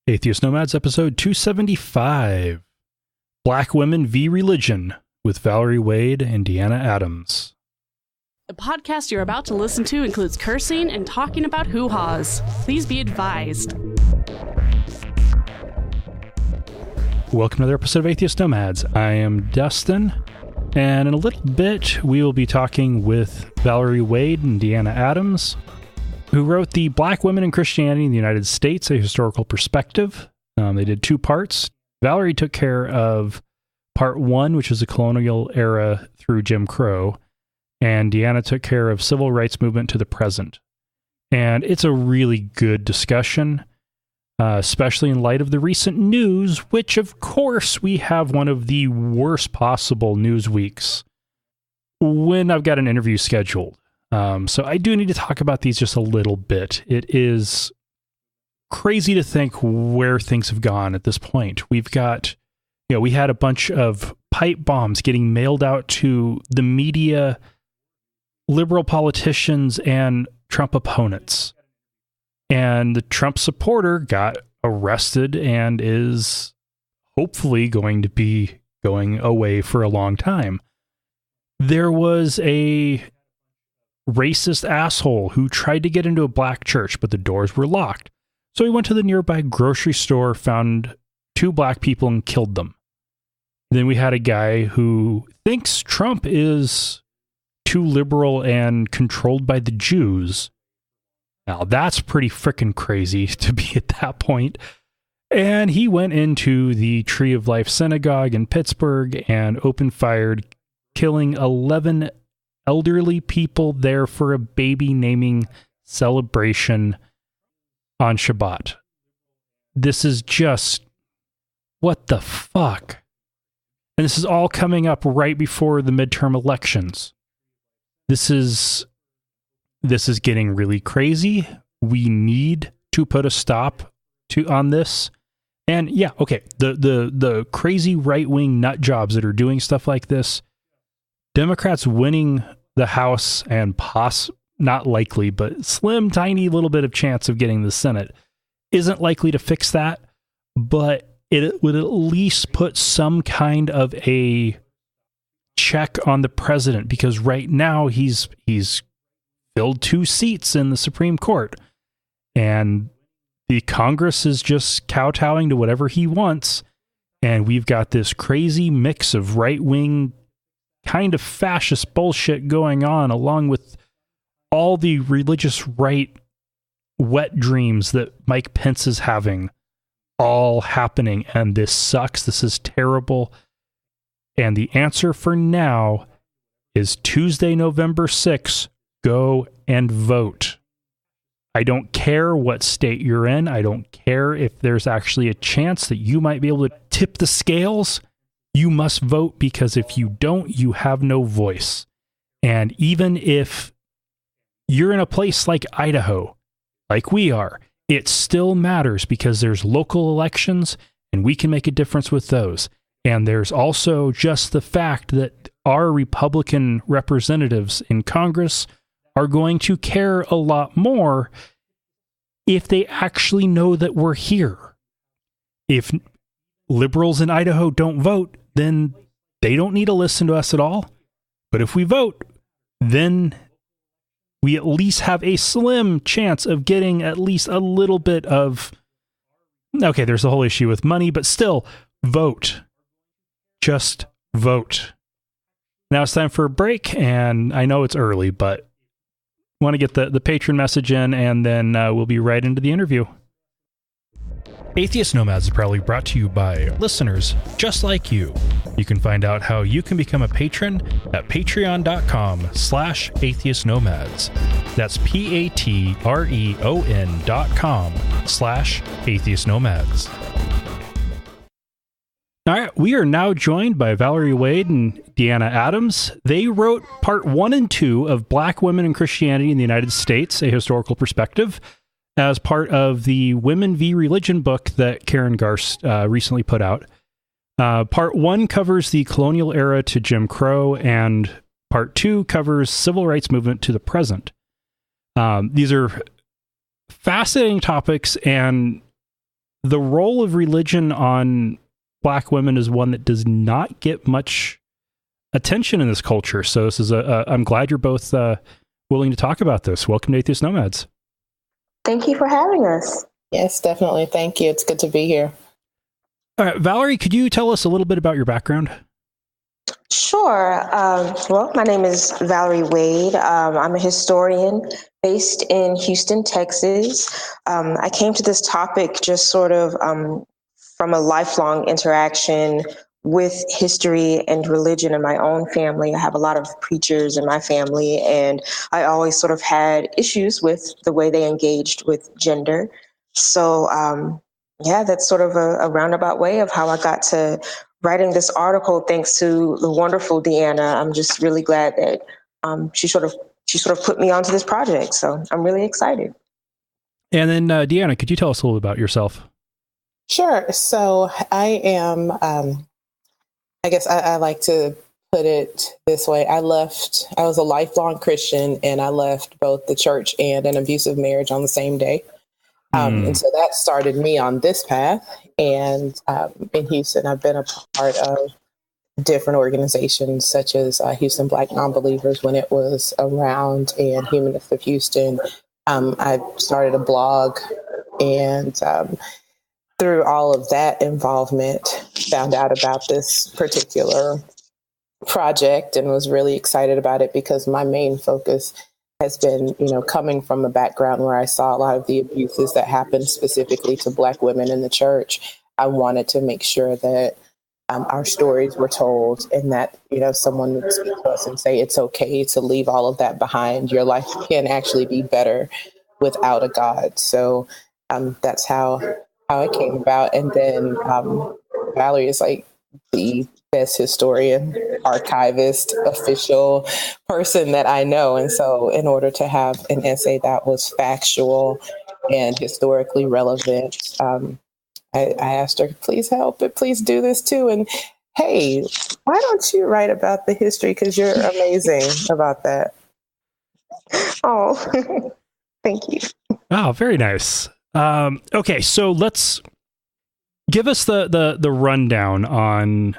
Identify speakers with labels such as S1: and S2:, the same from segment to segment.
S1: Atheist Nomads, episode 275, Black Women v. Religion, with Valerie Wade and Deanna Adams.
S2: The podcast you're about to listen to includes cursing and talking about hoo-haws. Please be advised.
S1: Welcome to another episode of Atheist Nomads. I am Dustin, and in a little bit we will be talking with Valerie Wade and Deanna Adams, who wrote the Black Women in Christianity in the United States, a Historical Perspective. They did two parts. Valerie took care of part one, which is the colonial era through Jim Crow, and Deanna took care of civil rights movement to the present. And it's a really good discussion, especially in light of the recent news, which, of course, we have one of the worst possible news weeks when I've got an interview scheduled. So I do need to talk about these just a little bit. It is crazy to think where things have gone at this point. We've got, we had a bunch of pipe bombs getting mailed out to the media, liberal politicians, and Trump opponents. And the Trump supporter got arrested and is hopefully going to be going away for a long time. There was a racist asshole who tried to get into a black church, but the doors were locked. So he went to the nearby grocery store, found two black people, and killed them. Then we had a guy who thinks Trump is too liberal and controlled by the Jews. Now, that's pretty freaking crazy to be at that point. And he went into the Tree of Life Synagogue in Pittsburgh and open-fired, killing 11 elderly people there for a baby naming celebration on Shabbat. This is just, what the fuck? And this is all coming up right before the midterm elections. This is getting really crazy. We need to put a stop on this. And yeah, okay, the crazy right-wing nut jobs that are doing stuff like this, Democrats winning the House and not likely, but slim, tiny little bit of chance of getting the Senate isn't likely to fix that, but it would at least put some kind of a check on the president, because right now he's filled 2 seats in the Supreme Court, and the Congress is just kowtowing to whatever he wants, and we've got this crazy mix of right-wing kind of fascist bullshit going on, along with all the religious right wet dreams that Mike Pence is having, all happening. And this sucks. This is terrible. And the answer for now is Tuesday, November 6th, go and vote. I don't care what state you're in. I don't care if there's actually a chance that you might be able to tip the scales. You must vote, because if you don't, you have no voice. And even if you're in a place like Idaho, like we are, it still matters, because there's local elections and we can make a difference with those. And there's also just the fact that our Republican representatives in Congress are going to care a lot more if they actually know that we're here. If liberals in Idaho don't vote, then they don't need to listen to us at all. But if we vote, then we at least have a slim chance of getting at least a little bit of... Okay, there's the whole issue with money, but still, vote. Just vote. Now it's time for a break, and I know it's early, but I want to get the patron message in, and then we'll be right into the interview. Atheist Nomads is proudly brought to you by listeners just like you. You can find out how you can become a patron at patreon.com/atheistnomads. That's patreon.com/atheistnomads. All right, we are now joined by Valerie Wade and Deanna Adams. They wrote part 1 and 2 of Black Women in Christianity in the United States, a Historical Perspective, as part of the Women v. Religion book that Karen Garst recently put out. Part 1 covers the colonial era to Jim Crow, and part 2 covers civil rights movement to the present. These are fascinating topics, and the role of religion on Black women is one that does not get much attention in this culture. So this is I'm glad you're both willing to talk about this. Welcome to Atheist Nomads.
S3: Thank you for having us.
S4: Yes, definitely. Thank you. It's good to be here.
S1: All right, Valerie, could you tell us a little bit about your background?
S3: Sure. Well, my name is Valerie Wade. I'm a historian based in Houston, Texas. I came to this topic just sort of from a lifelong interaction with history and religion in my own family. I have a lot of preachers in my family, and I always sort of had issues with the way they engaged with gender. So, that's sort of a roundabout way of how I got to writing this article, thanks to the wonderful Deanna. I'm just really glad that she sort of put me onto this project. So I'm really excited.
S1: And then Deanna, could you tell us a little about yourself?
S4: Sure. So I am, I guess I like to put it this way. I was a lifelong Christian, and I left both the church and an abusive marriage on the same day. And so that started me on this path. And in Houston, I've been a part of different organizations such as Houston Black Nonbelievers when it was around, and Humanists of Houston. I started a blog, and through all of that involvement, found out about this particular project and was really excited about it because my main focus has been, coming from a background where I saw a lot of the abuses that happened specifically to Black women in the church. I wanted to make sure that our stories were told, and that, someone would speak to us and say, it's okay to leave all of that behind. Your life can actually be better without a God. So that's how it came about. And then Valerie is like the best historian, archivist, official person that I know. And so in order to have an essay that was factual and historically relevant, I asked her, please help, but please do this too. And hey, why don't you write about the history? Because you're amazing about that.
S3: Oh, thank you.
S1: Oh, very nice. Okay, so let's give us the rundown on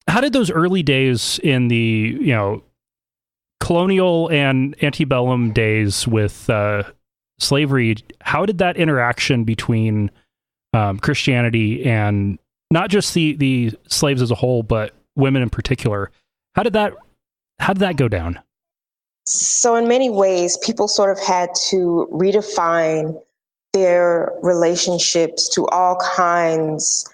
S1: how did those early days in the colonial and antebellum days with slavery, how did that interaction between Christianity and not just the slaves as a whole, but women in particular, how did that go down?
S3: So in many ways, people sort of had to redefine their relationships to all kinds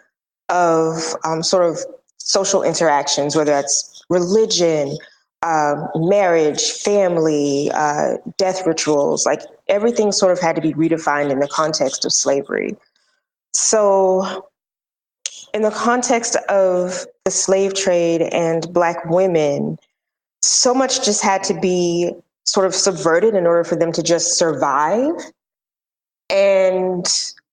S3: of sort of social interactions, whether that's religion, marriage, family, death rituals, like everything sort of had to be redefined in the context of slavery. So in the context of the slave trade and Black women, so much just had to be sort of subverted in order for them to just survive. And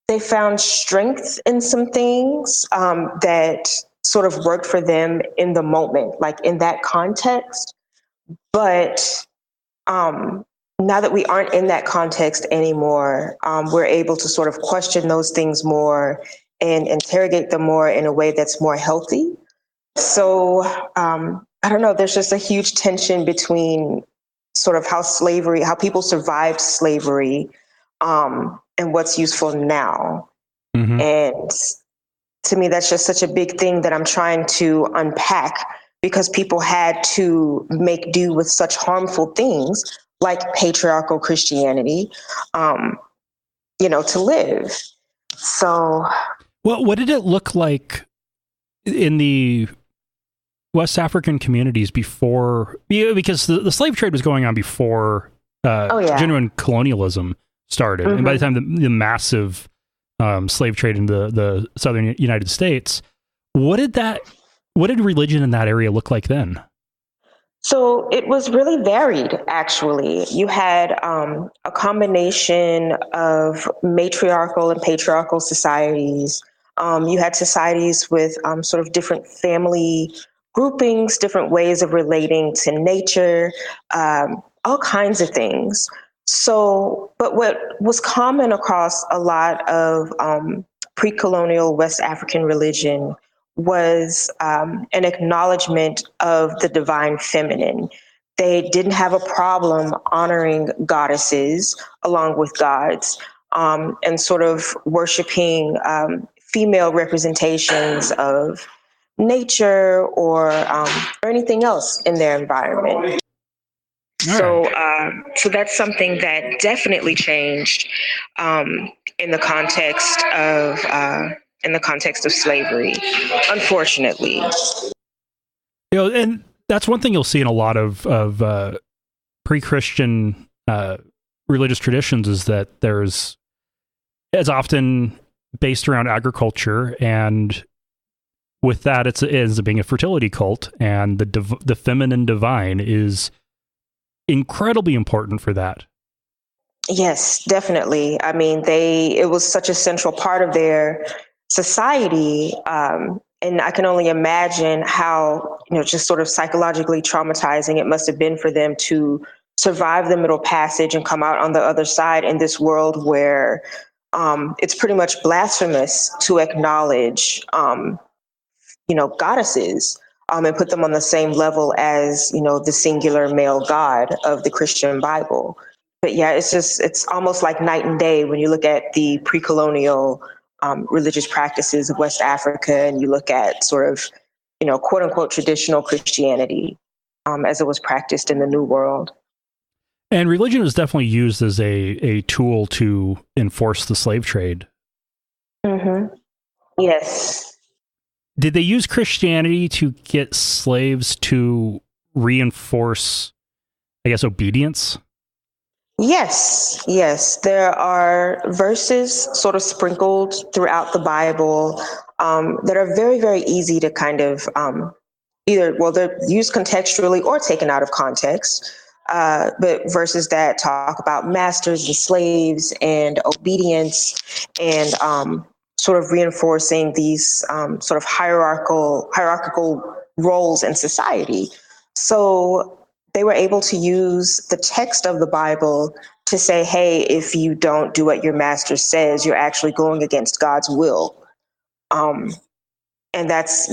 S3: they found strength in some things that sort of worked for them in the moment, like in that context. But now that we aren't in that context anymore, we're able to sort of question those things more and interrogate them more in a way that's more healthy. So I don't know, there's just a huge tension between sort of how people survived slavery and what's useful now. Mm-hmm. And to me, that's just such a big thing that I'm trying to unpack, because people had to make do with such harmful things like patriarchal Christianity, to live. So,
S1: well, what did it look like in the West African communities before? Because the slave trade was going on before genuine colonialism started, mm-hmm. And by the time the massive slave trade in the southern United States, what did religion in that area look like then?
S3: So it was really varied, actually. You had a combination of matriarchal and patriarchal societies. You had societies with sort of different family groupings, different ways of relating to nature, all kinds of things. So, but what was common across a lot of pre-colonial West African religion was an acknowledgement of the divine feminine. They didn't have a problem honoring goddesses along with gods, and sort of worshiping female representations of nature or anything else in their environment. So that's something that definitely changed in the context of slavery, unfortunately.
S1: And that's one thing you'll see in a lot of pre-Christian religious traditions, is that it's often based around agriculture, and with that, it ends up being a fertility cult, and the feminine divine is incredibly important for that.
S3: Yes, definitely. I mean, it was such a central part of their society. And I can only imagine how, just sort of psychologically traumatizing it must have been for them to survive the Middle Passage and come out on the other side in this world where it's pretty much blasphemous to acknowledge, goddesses. And put them on the same level as, the singular male God of the Christian Bible. But yeah, it's almost like night and day when you look at the pre-colonial religious practices of West Africa, and you look at sort of, quote unquote, traditional Christianity as it was practiced in the New World.
S1: And religion was definitely used as a tool to enforce the slave trade.
S3: Mm-hmm. Yes.
S1: Did they use Christianity to get slaves to reinforce, I guess, obedience?
S3: Yes. There are verses sort of sprinkled throughout the Bible that are very, very easy to kind of they're used contextually or taken out of context. But verses that talk about masters and slaves and obedience and sort of reinforcing these sort of hierarchical roles in society. So they were able to use the text of the Bible to say, hey, if you don't do what your master says, you're actually going against God's will. And that's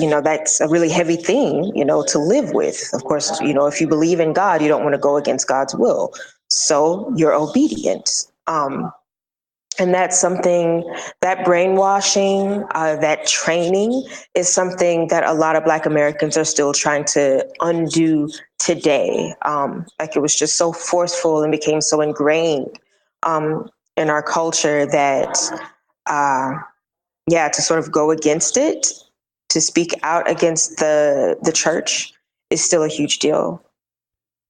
S3: a really heavy thing, to live with. Of course, if you believe in God, you don't want to go against God's will. So you're obedient. And that's something, that brainwashing, that training is something that a lot of Black Americans are still trying to undo today. Like, it was just so forceful and became so ingrained in our culture that, to sort of go against it, to speak out against the church is still a huge deal.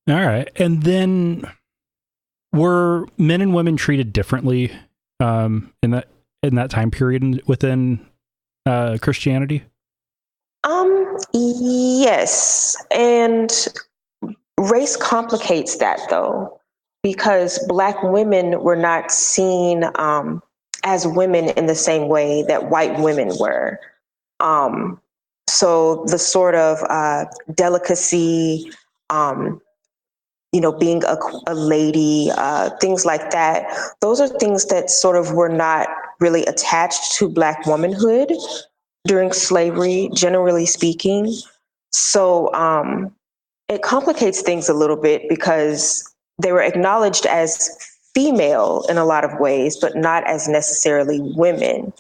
S1: All right. And then were men and women treated differently in that time period within Christianity?
S3: Yes. And race complicates that, though, because Black women were not seen as women in the same way that white women were. So the sort of delicacy, being a lady, things like that, those are things that sort of were not really attached to Black womanhood during slavery, generally speaking. So it complicates things a little bit because they were acknowledged as female in a lot of ways, but not as necessarily women.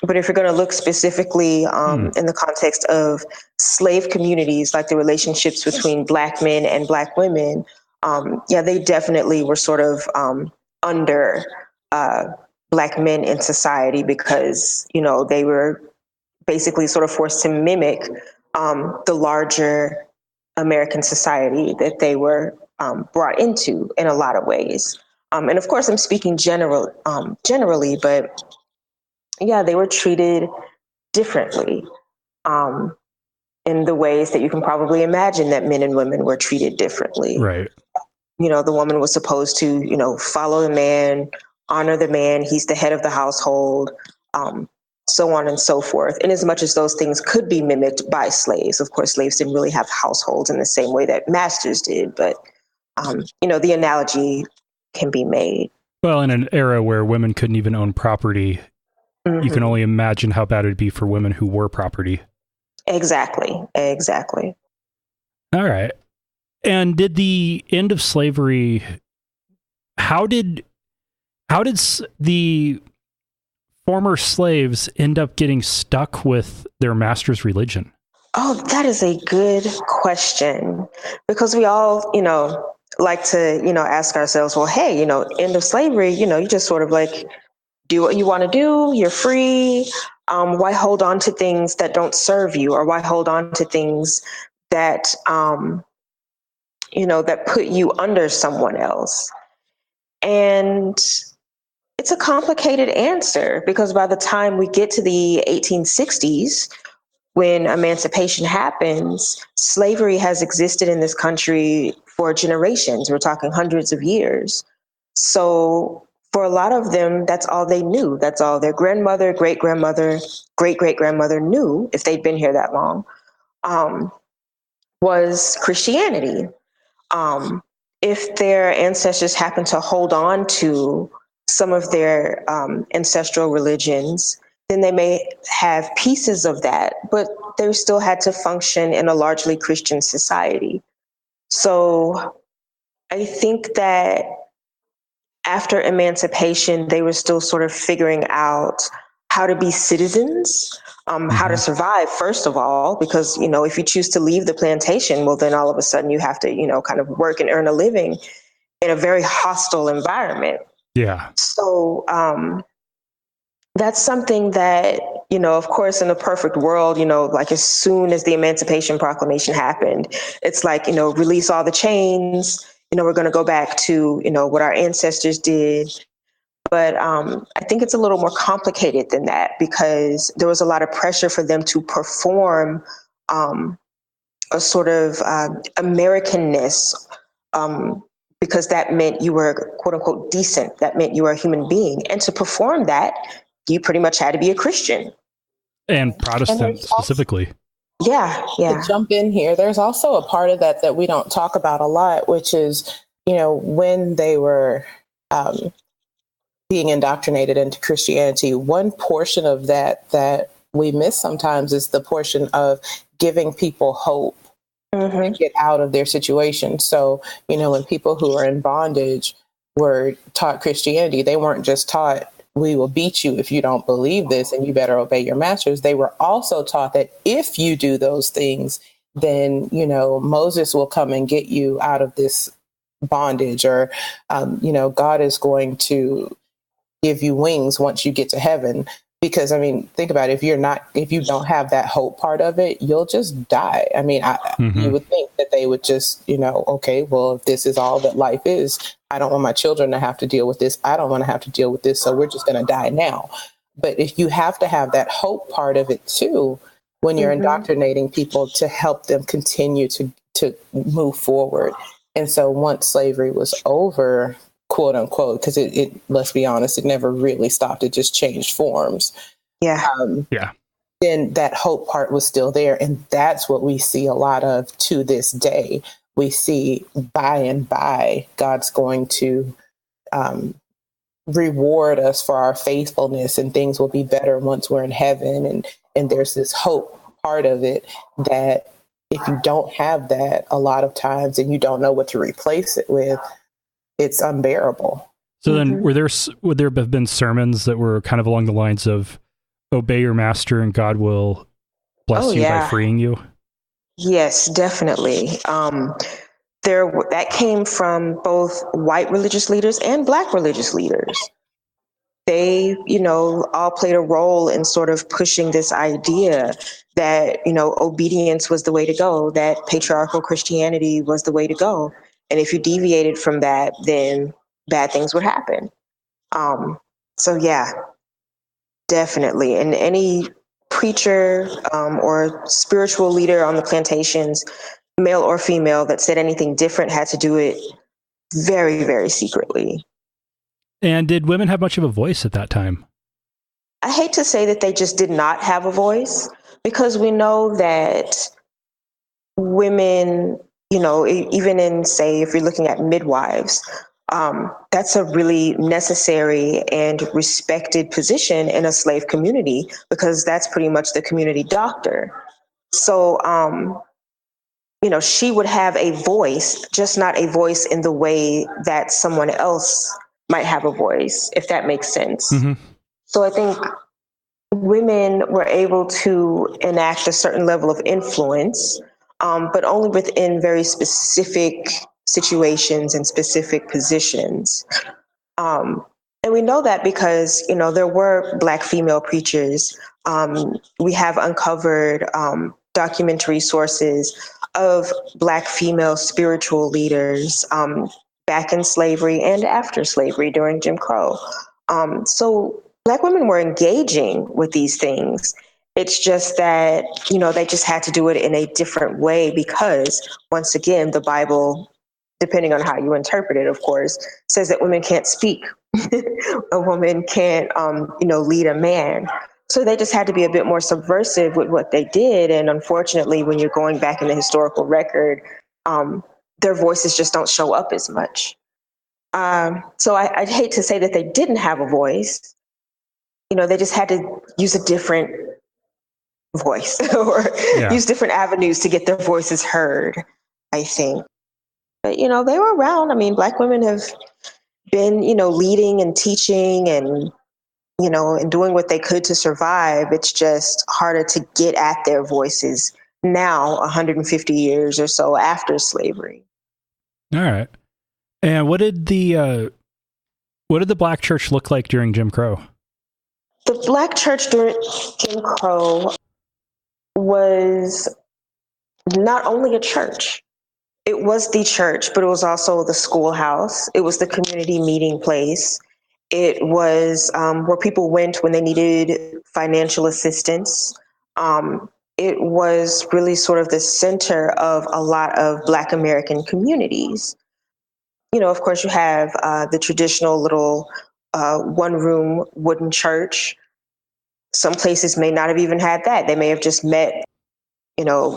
S3: But if you're going to look specifically in the context of slave communities, like the relationships between Black men and Black women, they definitely were sort of under Black men in society because, they were basically sort of forced to mimic the larger American society that they were brought into in a lot of ways. And of course, I'm speaking generally, but they were treated differently in the ways that you can probably imagine that men and women were treated differently.
S1: Right.
S3: The woman was supposed to, follow the man, honor the man. He's the head of the household, so on and so forth. And as much as those things could be mimicked by slaves, of course, slaves didn't really have households in the same way that masters did. But, the analogy can be made.
S1: Well, in an era where women couldn't even own property, you can only imagine how bad it would be for women who were property.
S3: Exactly.
S1: All right. And did the end of slavery, how did the former slaves end up getting stuck with their master's religion?
S3: Oh, that is a good question, because we all, like to, ask ourselves, well, hey, end of slavery, you just sort of like do what you want to do. You're free. Why hold on to things that don't serve you, or why hold on to things that, that put you under someone else? And it's a complicated answer, because by the time we get to the 1860s, when emancipation happens, slavery has existed in this country for generations. We're talking hundreds of years. So for a lot of them, that's all they knew. That's all their grandmother, great-grandmother, great-great-grandmother knew, if they'd been here that long, was Christianity. If their ancestors happened to hold on to some of their ancestral religions, then they may have pieces of that, but they still had to function in a largely Christian society. So I think that after emancipation, they were still sort of figuring out how to be citizens, how to survive, first of all, because, if you choose to leave the plantation, well, then all of a sudden you have to, kind of work and earn a living in a very hostile environment.
S1: Yeah.
S3: So that's something that, of course, in a perfect world, like as soon as the Emancipation Proclamation happened, it's like, release all the chains, we're going to go back to, what our ancestors did. But I think it's a little more complicated than that, because there was a lot of pressure for them to perform a sort of Americanness, because that meant you were, quote unquote, decent. That meant you were a human being. And to perform that, you pretty much had to be a Christian.
S1: And Protestant specifically.
S3: Yeah.
S4: To jump in here, there's also a part of that we don't talk about a lot, which is, when they were being indoctrinated into Christianity, one portion of that we miss sometimes is the portion of giving people hope to get out of their situation. So, when people who are in bondage were taught Christianity, they weren't just taught, we will beat you if you don't believe this and you better obey your masters. They were also taught that if you do those things, then, Moses will come and get you out of this bondage, or, God is going to give you wings once you get to heaven. Because, think about it, if you don't have that hope part of it, you'll just die. You would think that they would just, okay, well, if this is all that life is, I don't want my children to have to deal with this. I don't want to have to deal with this. So we're just going to die now. But if you have to have that hope part of it too, when you're indoctrinating people to help them continue to move forward. And so once slavery was over, quote unquote, because it let's be honest, it never really stopped. It just changed forms.
S3: Yeah.
S4: Then that hope part was still there. And that's what we see a lot of to this day. We see by and by, God's going to reward us for our faithfulness, and things will be better once we're in heaven. And there's this hope part of it that if you don't have that a lot of times and you don't know what to replace it with, it's unbearable.
S1: So then would there have been sermons that were kind of along the lines of obey your master and God will bless you by freeing you?
S3: Yes, definitely. That came from both white religious leaders and Black religious leaders. They, all played a role in sort of pushing this idea that, obedience was the way to go, that patriarchal Christianity was the way to go. And if you deviated from that, then bad things would happen. So yeah, definitely. And any preacher or spiritual leader on the plantations, male or female, that said anything different had to do it very, very secretly.
S1: And did women have much of a voice at that time?
S3: I hate to say that they just did not have a voice, because we know that women, even in, say, if you're looking at midwives, That's a really necessary and respected position in a slave community, because that's pretty much the community doctor. So, she would have a voice, just not a voice in the way that someone else might have a voice, if that makes sense.
S1: Mm-hmm.
S3: So I think women were able to enact a certain level of influence, but only within very specific situations and specific positions. And we know that because, there were Black female preachers. We have uncovered documentary sources of Black female spiritual leaders back in slavery and after slavery during Jim Crow. So Black women were engaging with these things. It's just that, they just had to do it in a different way because, once again, the Bible, depending on how you interpret it, of course, says that women can't speak. A woman can't, lead a man. So they just had to be a bit more subversive with what they did. And unfortunately, when you're going back in the historical record, their voices just don't show up as much. So I'd hate to say that they didn't have a voice. They just had to use a different voice or use different avenues to get their voices heard, I think. But, they were around. I mean, Black women have been, leading and teaching and, and doing what they could to survive. It's just harder to get at their voices now, 150 years or so after slavery.
S1: All right. And what did the Black church look like during Jim Crow?
S3: The Black church during Jim Crow was not only a church. It was the church, but it was also the schoolhouse. It was the community meeting place. It was where people went when they needed financial assistance. It was really sort of the center of a lot of Black American communities. Of course, you have the traditional little one-room wooden church. Some places may not have even had that. They may have just met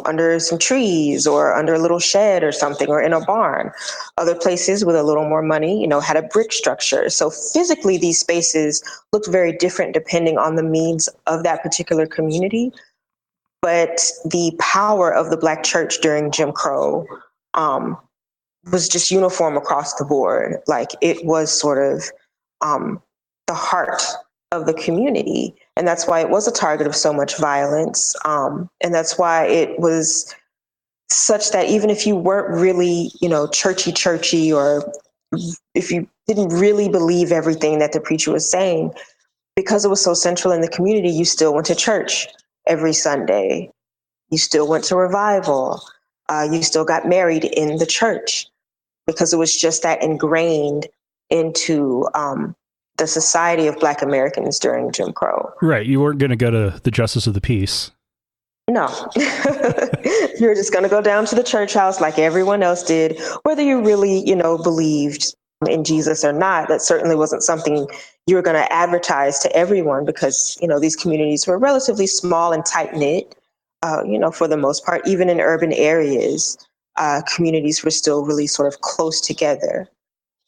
S3: under some trees or under a little shed or something, or in a barn. Other places with a little more money, had a brick structure. So physically, these spaces looked very different depending on the means of that particular community. But the power of the Black church during Jim Crow was just uniform across the board. Like, it was sort of the heart of the community. And that's why it was a target of so much violence. And that's why it was such that even if you weren't really, churchy, or if you didn't really believe everything that the preacher was saying, because it was so central in the community, you still went to church every Sunday. You still went to revival. You still got married in the church, because it was just that ingrained into the society of Black Americans during Jim Crow.
S1: Right. You weren't going to go to the Justice of the Peace.
S3: No. You're just going to go down to the church house like everyone else did, whether you really, believed in Jesus or not. That certainly wasn't something you were going to advertise to everyone, because, these communities were relatively small and tight-knit, for the most part. Even in urban areas, communities were still really sort of close together.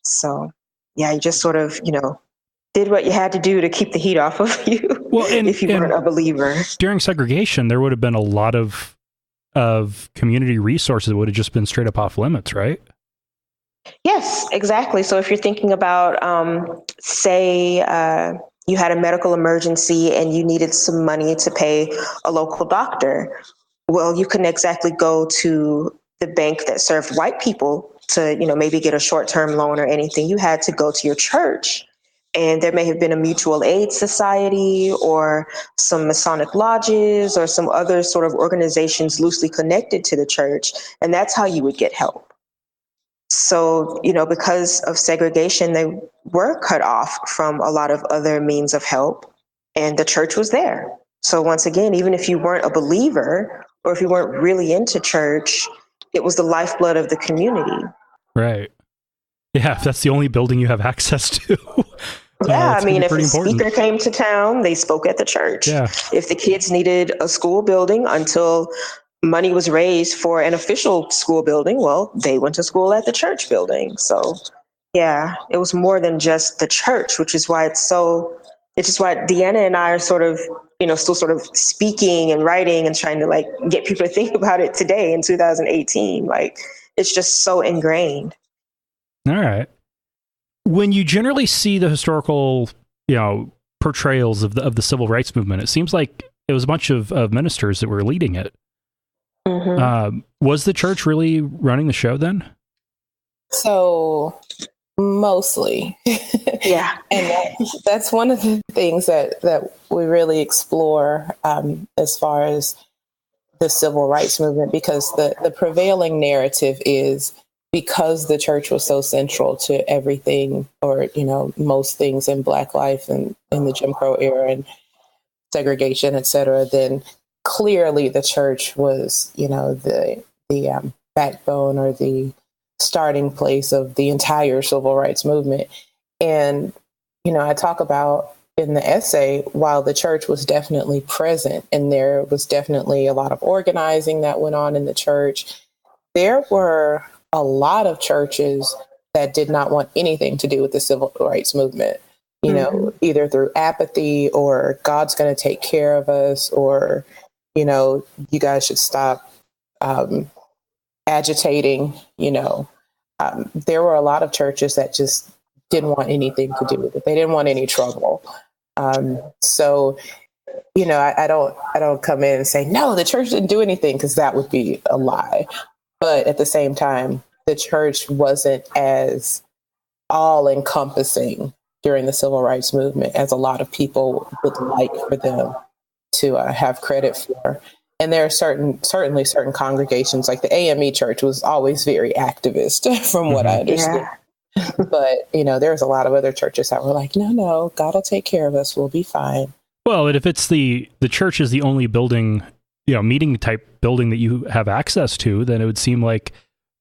S3: So, yeah, you just sort of, did what you had to do to keep the heat off of you. Well, if you weren't a believer.
S1: During segregation, there would have been a lot of community resources that would have just been straight up off limits, right?
S3: Yes, exactly. So if you're thinking about, say, you had a medical emergency and you needed some money to pay a local doctor, well, you couldn't exactly go to the bank that served white people to, maybe get a short-term loan or anything. You had to go to your church. And there may have been a mutual aid society or some Masonic lodges or some other sort of organizations loosely connected to the church. And that's how you would get help. So, because of segregation, they were cut off from a lot of other means of help, and the church was there. So once again, even if you weren't a believer or if you weren't really into church, it was the lifeblood of the community.
S1: Right. Yeah, if that's the only building you have access to.
S3: Yeah, I mean, if a speaker came to town, they spoke at the church.
S1: Yeah.
S3: If the kids needed a school building until money was raised for an official school building, well, they went to school at the church building. So Yeah, it was more than just the church, which is why it's just why Deanna and I are sort of, still sort of speaking and writing and trying to like get people to think about it today in 2018. Like, it's just so ingrained.
S1: All right. When you generally see the historical, portrayals of the civil rights movement, it seems like it was a bunch of ministers that were leading it.
S3: Mm-hmm.
S1: Was the church really running the show then?
S4: So mostly.
S3: Yeah.
S4: And that's one of the things that we really explore as far as the civil rights movement, because the prevailing narrative is because the church was so central to everything, or, most things in Black life and in the Jim Crow era and segregation, et cetera, then clearly the church was, the backbone or the starting place of the entire civil rights movement. And, I talk about in the essay, while the church was definitely present and there was definitely a lot of organizing that went on in the church, there were a lot of churches that did not want anything to do with the civil rights movement, either through apathy or God's going to take care of us, or, you guys should stop agitating, there were a lot of churches that just didn't want anything to do with it. They didn't want any trouble. So, I don't come in and say, no, the church didn't do anything, because that would be a lie. But at the same time, the church wasn't as all encompassing during the civil rights movement as a lot of people would like for them to have credit for. And there are certainly certain congregations, like the AME church was always very activist from what I understand.
S3: Yeah.
S4: But, there's a lot of other churches that were like, no, God will take care of us. We'll be fine.
S1: Well, and if it's the church is the only building, meeting type building that you have access to, then it would seem like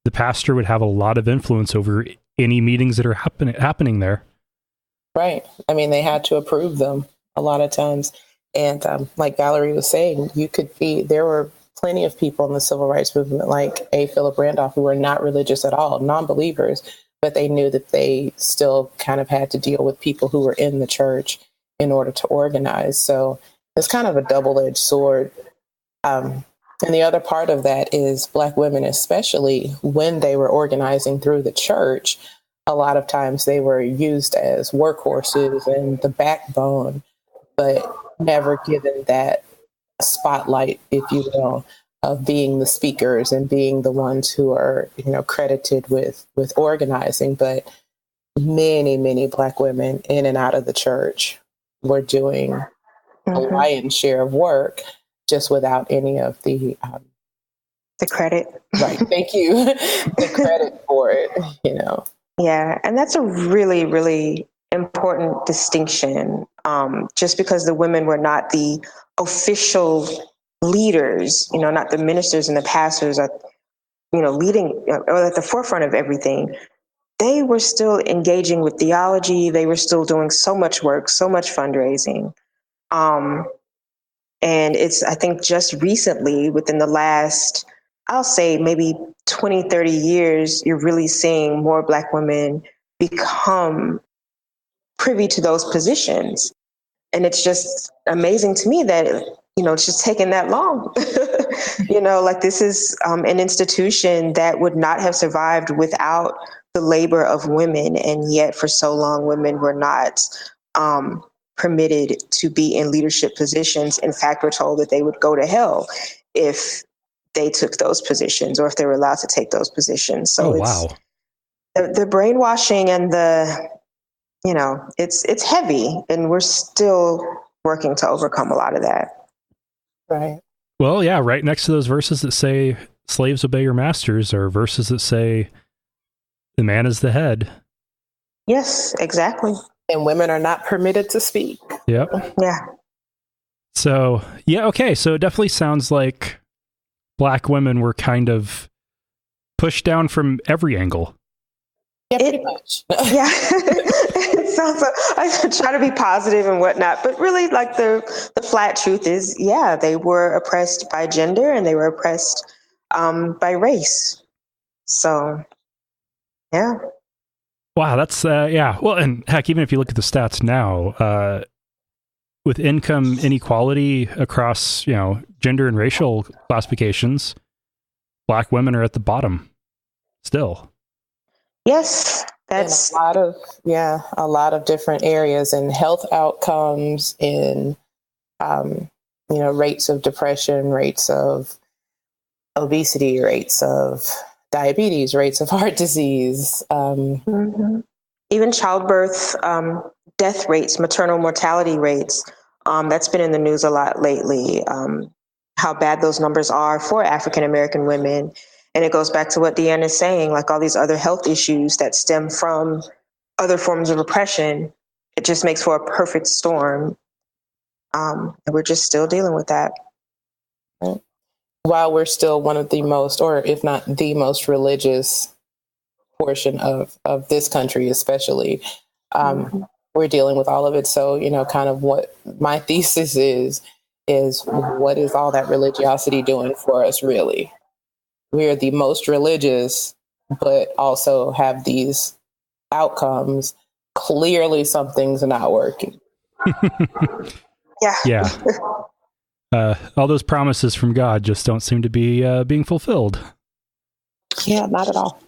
S1: the pastor would have a lot of influence over any meetings that are happening there.
S4: Right. I mean, they had to approve them a lot of times. And like Valerie was saying, there were plenty of people in the civil rights movement, like A. Philip Randolph, who were not religious at all, non-believers, but they knew that they still kind of had to deal with people who were in the church in order to organize. So it's kind of a double-edged sword. And the other part of that is Black women, especially when they were organizing through the church, a lot of times they were used as workhorses and the backbone, but never given that spotlight, if you will, of being the speakers and being the ones who are, credited with organizing. But many, many Black women in and out of the church were doing a lion's share of work, just without any of the
S3: credit.
S4: Right. Thank you. The credit for it,
S3: Yeah. And that's a really, really important distinction. Just because the women were not the official leaders, not the ministers and the pastors are, leading or at the forefront of everything, they were still engaging with theology. They were still doing so much work, so much fundraising. And it's, I think, just recently, within the last, I'll say maybe 20, 30 years, you're really seeing more Black women become privy to those positions. And it's just amazing to me that, it's just taken that long. Like this is an institution that would not have survived without the labor of women. And yet for so long, women were not permitted to be in leadership positions. In fact, we're told that they would go to hell if they took those positions, or if they were allowed to take those positions. So
S1: wow.
S3: The brainwashing and it's heavy, and we're still working to overcome a lot of that.
S4: Right.
S1: Well, yeah, right next to those verses that say slaves obey your masters are verses that say the man is the head.
S3: Yes, exactly.
S4: And women are not permitted to speak.
S1: Yep.
S3: Yeah.
S1: So, yeah, okay. So it definitely sounds like Black women were kind of pushed down from every angle.
S4: Yeah, pretty much.
S3: Yeah. It sounds like, I try to be positive and whatnot, but really, like the flat truth is, yeah, they were oppressed by gender and they were oppressed by race. So, yeah.
S1: Wow, that's yeah. Well, and heck, even if you look at the stats now, with income inequality across gender and racial classifications, Black women are at the bottom still.
S3: Yes, that's
S4: in a lot of different areas, in health outcomes, in rates of depression, rates of obesity, rates of diabetes, rates of heart disease.
S3: Even childbirth death rates, maternal mortality rates. That's been in the news a lot lately. How bad those numbers are for African American women. And it goes back to what Deanna is saying, like all these other health issues that stem from other forms of oppression. It just makes for a perfect storm. And we're just still dealing with that.
S4: While we're still one of the most, or if not the most religious portion of this country, especially, we're dealing with all of it. So, kind of what my thesis is what is all that religiosity doing for us, really? We're the most religious, but also have these outcomes. Clearly, something's not working.
S3: Yeah.
S1: All those promises from God just don't seem to be being fulfilled.
S4: Yeah, not at all.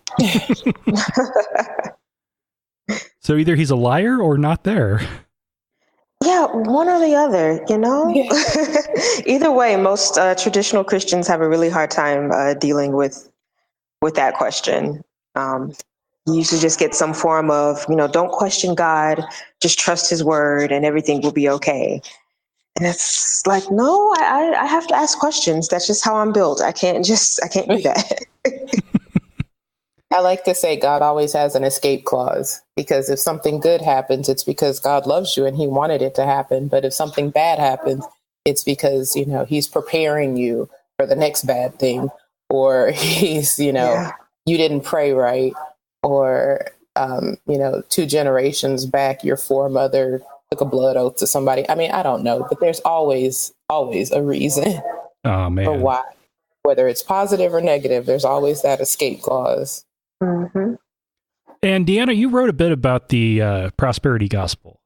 S1: So either he's a liar or not there.
S3: Yeah, one or the other, Yeah. Either way, most traditional Christians have a really hard time dealing with that question. You usually just get some form of, don't question God, just trust his word and everything will be okay. And it's like, no, I have to ask questions. That's just how I'm built. I can't do that.
S4: I like to say God always has an escape clause, because if something good happens, it's because God loves you and he wanted it to happen. But if something bad happens, it's because, he's preparing you for the next bad thing, or he's, you didn't pray right, or, 2 generations back, your foremother took a blood oath to somebody. I mean, I don't know, but there's always a reason for why, whether it's positive or negative, there's always that escape clause.
S3: Mm-hmm.
S1: And Deanna, you wrote a bit about the prosperity gospel.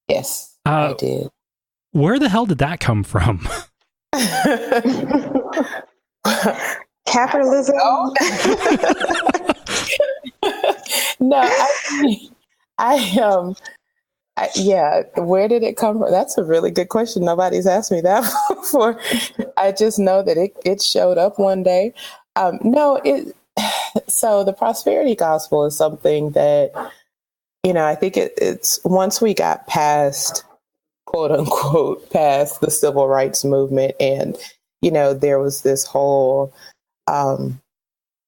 S4: Yes, I did.
S1: Where the hell did that come from?
S3: Capitalism.
S4: Oh. No, where did it come from? That's a really good question. Nobody's asked me that before. I just know that it showed up one day. So the prosperity gospel is something that, I think it's once we got past, quote unquote, past the civil rights movement, and, there was this whole,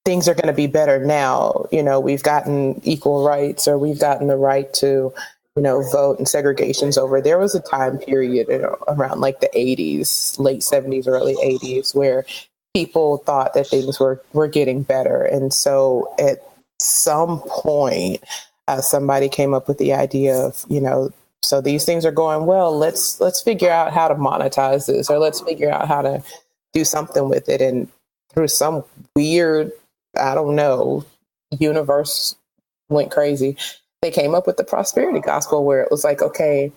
S4: things are going to be better now. We've gotten equal rights, or we've gotten the right to, vote, and segregation's over. There was a time period around like the 80s, late 70s, early 80s, where people thought that things were getting better. And so at some point, somebody came up with the idea of, so these things are going well, let's figure out how to monetize this, or let's figure out how to do something with it. And through some weird, I don't know, universe went crazy, they came up with the prosperity gospel, where it was like, okay,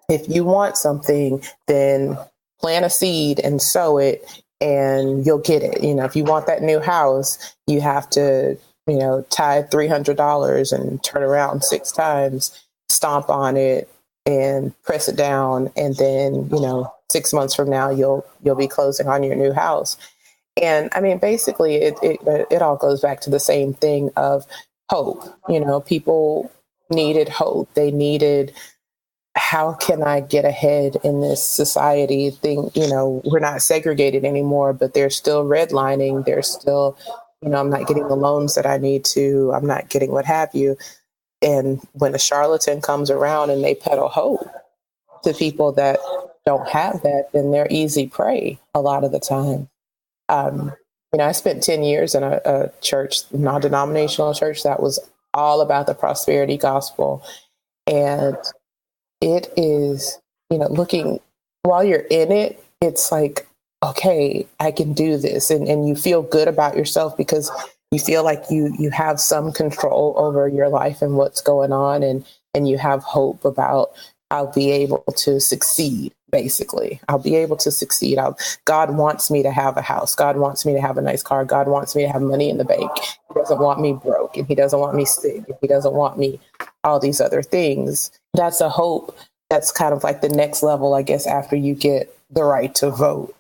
S4: if you want something, then plant a seed and sow it, and you'll get it. If you want that new house, you have to, tithe $300 and turn around 6 times, stomp on it and press it down. And then, 6 months from now, you'll be closing on your new house. And I mean, basically it all goes back to the same thing of hope. People needed hope. They needed, how can I get ahead in this society thing? We're not segregated anymore, but there's still redlining. There's still, I'm not getting the loans that I need to. I'm not getting what have you. And when a charlatan comes around and they peddle hope to people that don't have that, then they're easy prey a lot of the time. I spent 10 years in a church, non-denominational church, that was all about the prosperity gospel. And it is, looking, while you're in it, it's like, okay, I can do this. And you feel good about yourself because you feel like you have some control over your life and what's going on, and you have hope about, I'll be able to succeed. Basically, I'll be able to succeed. God wants me to have a house. God wants me to have a nice car. God wants me to have money in the bank. He doesn't want me broke, and he doesn't want me sick, and he doesn't want me all these other things. That's a hope. That's kind of like the next level, I guess, after you get the right to vote.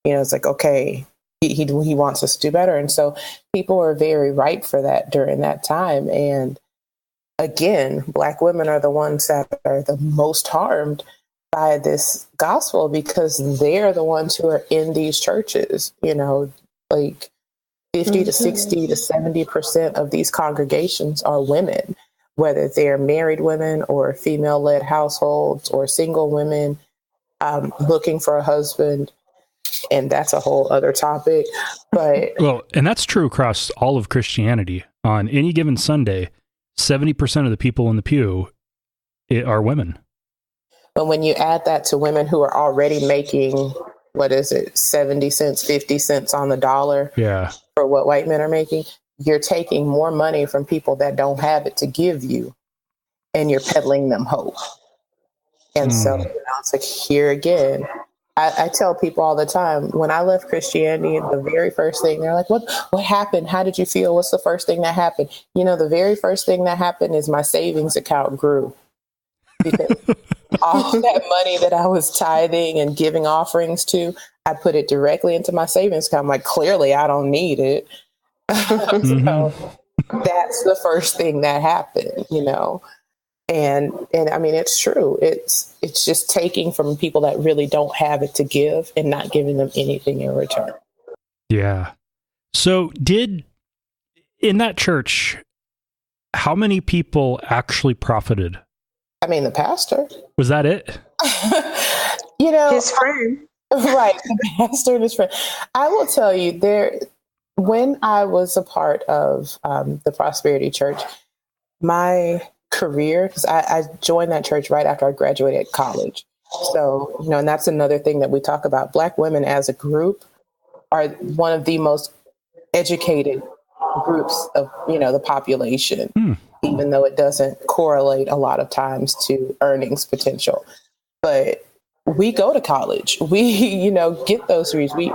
S4: It's like, okay, he wants us to do better. And so people are very ripe for that during that time. And again, Black women are the ones that are the most harmed by this gospel, because they're the ones who are in these churches, like 50 to 60 to 70% of these congregations are women, whether they're married women or female-led households or single women looking for a husband. And that's a whole other topic. But
S1: well, and that's true across all of Christianity. On any given Sunday, 70% of the people in the pew are women.
S4: But when you add that to women who are already making, 70 cents, 50 cents on the dollar for what white men are making, you're taking more money from people that don't have it to give you, and you're peddling them hope. And so it's like, here again, I tell people all the time, when I left Christianity, the very first thing, they're like, what happened? How did you feel? What's the first thing that happened? The very first thing that happened is my savings account grew, because all that money that I was tithing and giving offerings to, I put it directly into my savings account. I'm like, clearly I don't need it. So that's the first thing that happened, And I mean, it's true. It's just taking from people that really don't have it to give and not giving them anything in return.
S1: Yeah. So in that church, how many people actually profited?
S4: I mean, the pastor.
S1: Was that it?
S3: His friend.
S4: Right. The pastor and his friend. I will tell you, when I was a part of the Prosperity Church, my career, because I joined that church right after I graduated college. So, and that's another thing that we talk about. Black women as a group are one of the most educated groups of, the population, even though it doesn't correlate a lot of times to earnings potential. But we go to college. We, get those degrees. We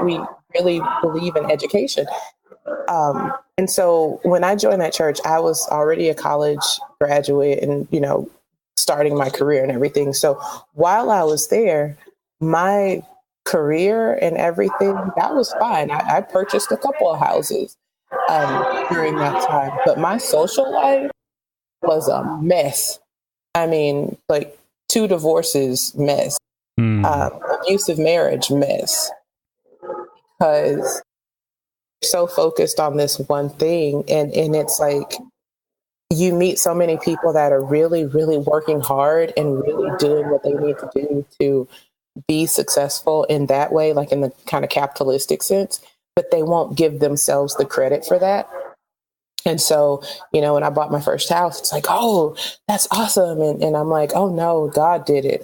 S4: really believe in education. And so when I joined that church, I was already a college graduate and, starting my career and everything. So while I was there, my career and everything, that was fine. I purchased a couple of houses during that time, but my social life was a mess. I mean, like 2 divorces, mess, abusive marriage, mess, because so focused on this one thing. And it's like, you meet so many people that are really, really working hard and really doing what they need to do to be successful in that way, like in the kind of capitalistic sense, but they won't give themselves the credit for that. And so, when I bought my first house, it's like, oh, that's awesome. And I'm like, oh no, God did it.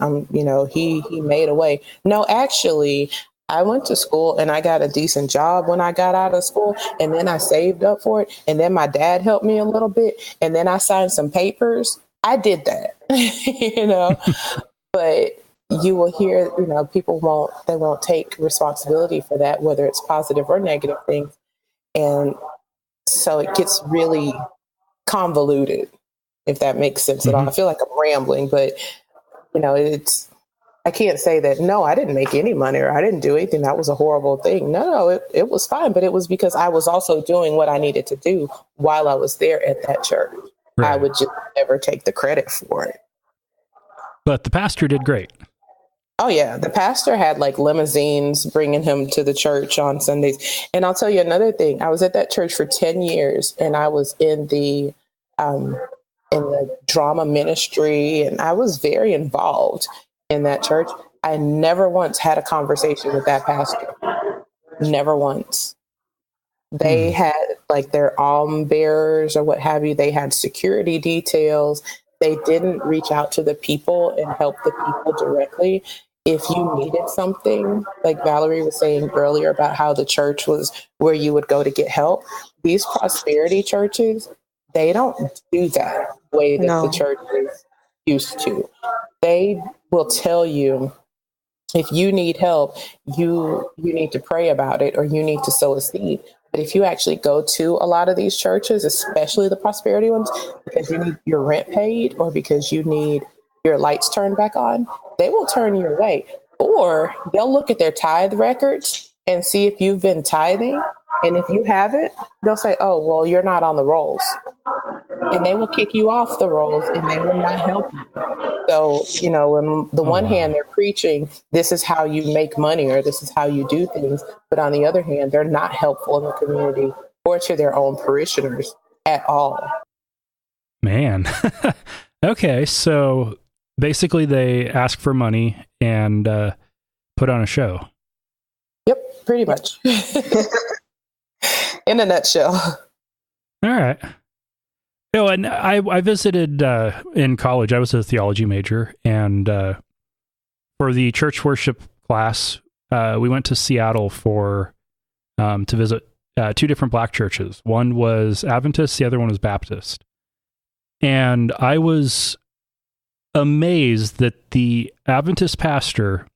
S4: He made a way. No, actually, I went to school and I got a decent job when I got out of school, and then I saved up for it. And then my dad helped me a little bit. And then I signed some papers. I did that, but you will hear, people won't take responsibility for that, whether it's positive or negative things. And so it gets really convoluted, if that makes sense at all. I feel like I'm rambling, but I can't say that, no, I didn't make any money or I didn't do anything. That was a horrible thing. No, it was fine. But it was because I was also doing what I needed to do while I was there at that church. Right. I would just never take the credit for it.
S1: But the pastor did great.
S4: Oh, yeah. The pastor had like limousines bringing him to the church on Sundays. And I'll tell you another thing. I was at that church for 10 years and I was in the drama ministry, and I was very involved in that church. I never once had a conversation with that pastor. Never once. They had like their alms bearers or what have you. They had security details. They didn't reach out to the people and help the people directly. if you needed something, like Valerie was saying earlier about how the church was where you would go to get help, these prosperity churches, they don't do that the way that the
S3: No.
S4: church is used to. They will tell you, if you need help, you need to pray about it, or you need to sow a seed. But if you actually go to a lot of these churches, especially the prosperity ones, because you need your rent paid or because you need your lights turned back on, they will turn your way. Or they'll look at their tithe records and see if you've been tithing. And if you haven't, they'll say, oh, well, you're not on the rolls. And they will kick you off the rolls and they will not help you. So, on the one hand, they're preaching, this is how you make money or this is how you do things. But on the other hand, they're not helpful in the community or to their own parishioners at all.
S1: Man. Okay. So basically they ask for money and put on a show.
S4: Yep, pretty much. In a nutshell.
S1: All right. And I visited in college. I was a theology major, and for the church worship class, we went to Seattle to visit two different Black churches. One was Adventist, the other one was Baptist. And I was amazed that the Adventist pastor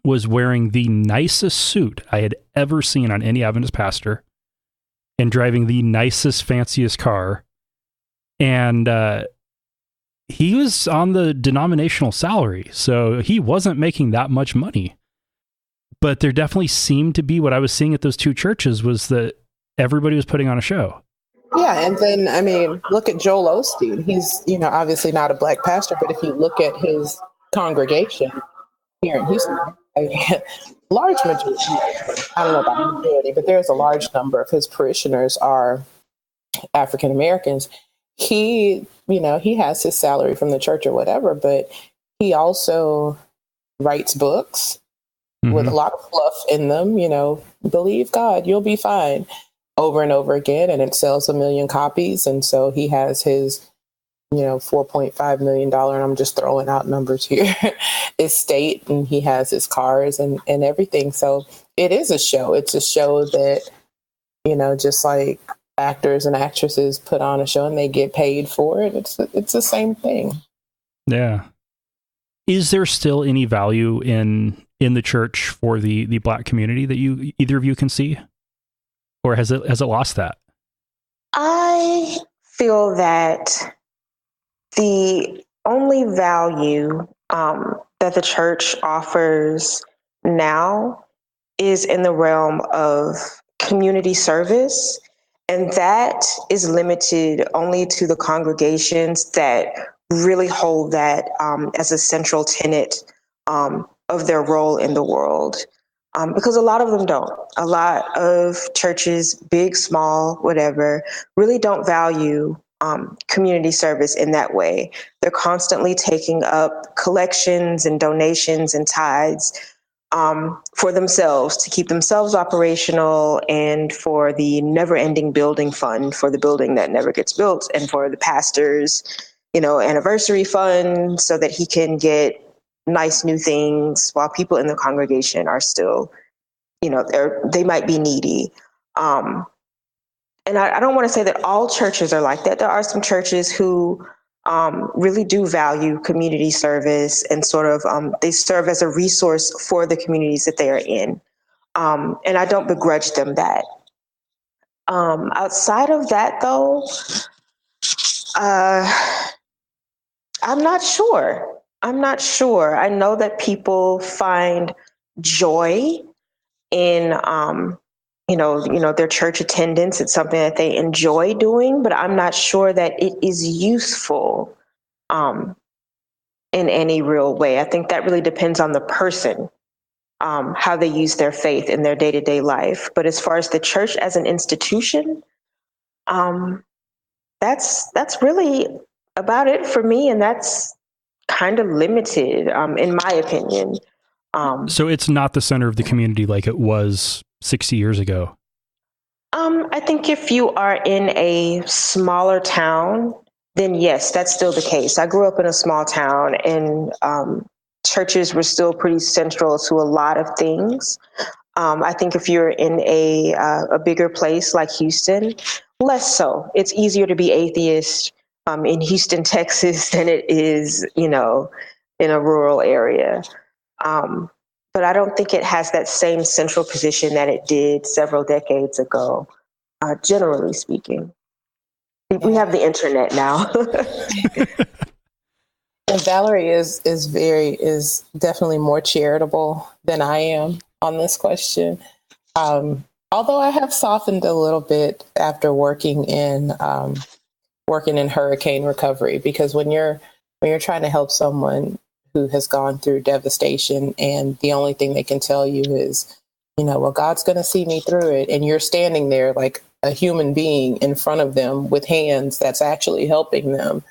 S1: was wearing the nicest suit I had ever seen on any Adventist pastor and driving the nicest, fanciest car. And he was on the denominational salary, so he wasn't making that much money. But there definitely seemed to be, what I was seeing at those two churches was that everybody was putting on a show.
S4: Yeah, and then, look at Joel Osteen. He's, obviously not a Black pastor, but if you look at his congregation here in Houston, a large majority, I don't know about the majority, but there's a large number of his parishioners are African Americans. He has his salary from the church or whatever, but he also writes books with a lot of fluff in them, believe God, you'll be fine, over and over again. And it sells 1 million copies. And so he has his, $4.5 million, and I'm just throwing out numbers here, estate, and he has his cars and everything. So it is a show. It's a show that, just like actors and actresses put on a show and they get paid for it. It's the same thing.
S1: Yeah. Is there still any value in the church for the Black community that either of you can see? Or has it lost that?
S3: I feel that the only value that the church offers now is in the realm of community service. And that is limited only to the congregations that really hold that as a central tenet of their role in the world. Because a lot of them don't. A lot of churches, big, small, whatever, really don't value community service in that way. They're constantly taking up collections and donations and tithes for themselves, to keep themselves operational, and for the never-ending building fund for the building that never gets built, and for the pastor's, anniversary fund, so that he can get nice new things while people in the congregation are still, they might be needy. And I don't want to say that all churches are like that. There are some churches who really do value community service and sort of they serve as a resource for the communities that they are in. And I don't begrudge them that. Outside of that, though, I'm not sure. I know that people find joy in their church attendance. It's something that they enjoy doing, but I'm not sure that it is useful in any real way. I think that really depends on the person, how they use their faith in their day-to-day life. But as far as the church as an institution, that's really about it for me, and that's kind of limited, in my opinion.
S1: So it's not the center of the community like it was 60 years ago.
S3: I think if you are in a smaller town, then yes, that's still the case. I grew up in a small town, and churches were still pretty central to a lot of things. I think if you're in a bigger place like Houston, less so. It's easier to be atheist in Houston, Texas, than it is, in a rural area. But I don't think it has that same central position that it did several decades ago, generally speaking. We have the internet now.
S4: And Valerie is definitely more charitable than I am on this question. Although I have softened a little bit after working in hurricane recovery, because when you're trying to help someone who has gone through devastation and the only thing they can tell you is, well, God's going to see me through it, and you're standing there like a human being in front of them with hands that's actually helping them.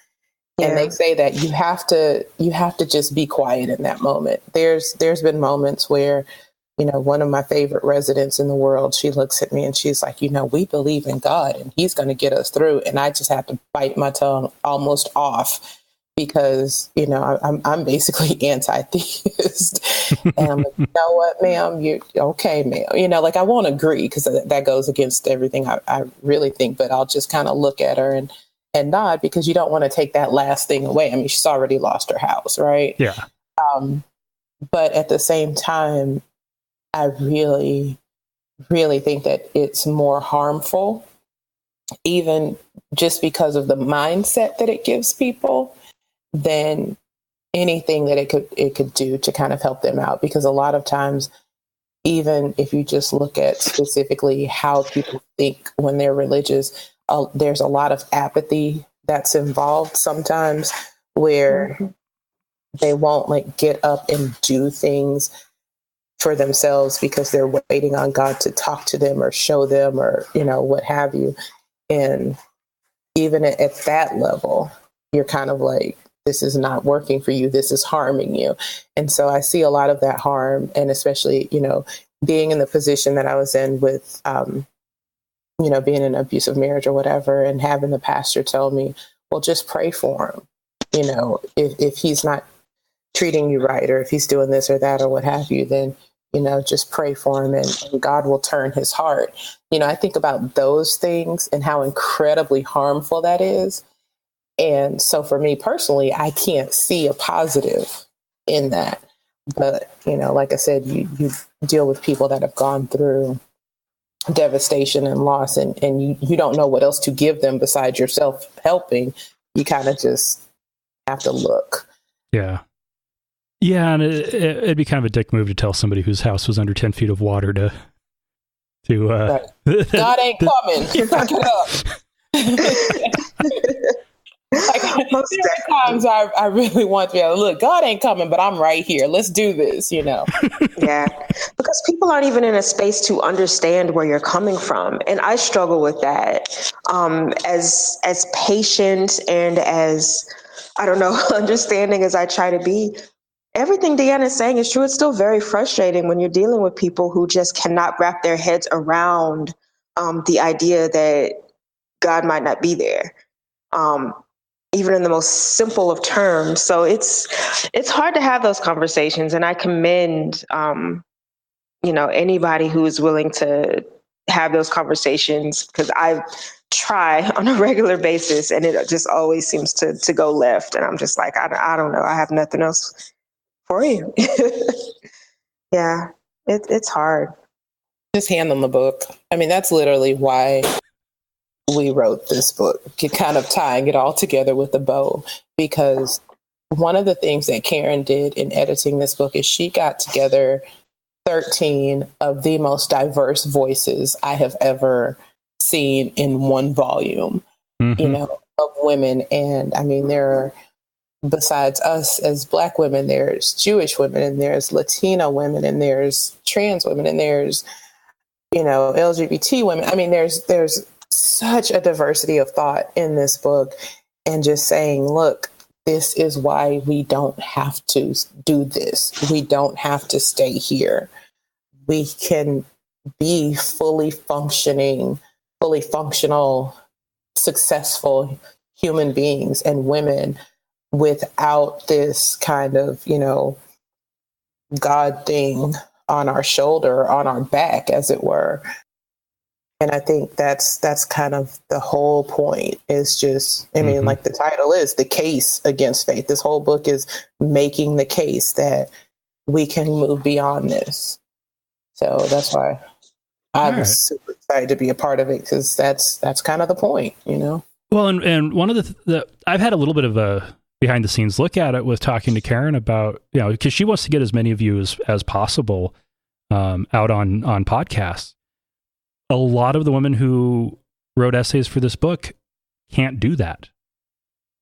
S4: Yeah. And they say that you have to just be quiet in that moment. There's been moments where, one of my favorite residents in the world, she looks at me and she's like, we believe in God and he's going to get us through. And I just have to bite my tongue almost off because, I'm basically anti-theist. And I'm like, you know what, ma'am, you're okay, ma'am. I won't agree because that goes against everything I really think, but I'll just kind of look at her and nod because you don't want to take that last thing away. I mean, she's already lost her house, right?
S1: Yeah.
S4: But at the same time, I really, really think that it's more harmful, even just because of the mindset that it gives people, than anything that it could do to kind of help them out. Because a lot of times, even if you just look at specifically how people think when they're religious, there's a lot of apathy that's involved sometimes, where they won't get up and do things for themselves because they're waiting on God to talk to them or show them or, what have you. And even at that level, you're kind of like, this is not working for you. This is harming you. And so I see a lot of that harm. And especially, being in the position that I was in with, being in an abusive marriage or whatever, and having the pastor tell me, well, just pray for him. If he's not treating you right, or if he's doing this or that or what have you, then, just pray for him and God will turn his heart. I think about those things and how incredibly harmful that is. And so for me personally, I can't see a positive in that. But, like I said, you deal with people that have gone through devastation and loss, and you don't know what else to give them besides yourself helping. You kind of just have to look.
S1: Yeah. Yeah, and it'd be kind of a dick move to tell somebody whose house was under 10 feet of water to
S4: right. God ain't coming. Back it up. There are times I really want to be able to look, God ain't coming, but I'm right here. Let's do this, Yeah,
S3: because people aren't even in a space to understand where you're coming from. And I struggle with that as patient and as, I don't know, understanding as I try to be. Everything Deanna is saying is true. It's still very frustrating when you're dealing with people who just cannot wrap their heads around the idea that God might not be there. Even in the most simple of terms. So it's hard to have those conversations. And I commend, anybody who is willing to have those conversations, because I try on a regular basis and it just always seems to go left. And I'm just like, I don't know. I have nothing else for you. Yeah, it's hard.
S4: Just hand them the book. I mean, that's literally why we wrote this book, kind of tying it all together with a bow, because one of the things that Karen did in editing this book is she got together 13 of the most diverse voices I have ever seen in one volume, of women. And I mean, there are, besides us as Black women, there's Jewish women, and there's Latino women, and there's trans women, and there's, LGBT women. I mean, there's such a diversity of thought in this book, and just saying, look, this is why we don't have to do this. We don't have to stay here. We can be fully functional, successful human beings and women without this kind of, God thing on our shoulder, on our back, as it were. And I think that's kind of the whole point, is just, I mean, like the title is The Case Against Faith. This whole book is making the case that we can move beyond this. So that's why I was super excited to be a part of it, because that's kind of the point, you know?
S1: Well, and one of the I've had a little bit of a behind the scenes look at it with talking to Karen about, you know, because she wants to get as many of you as possible out on podcasts. A lot of the women who wrote essays for this book can't do that.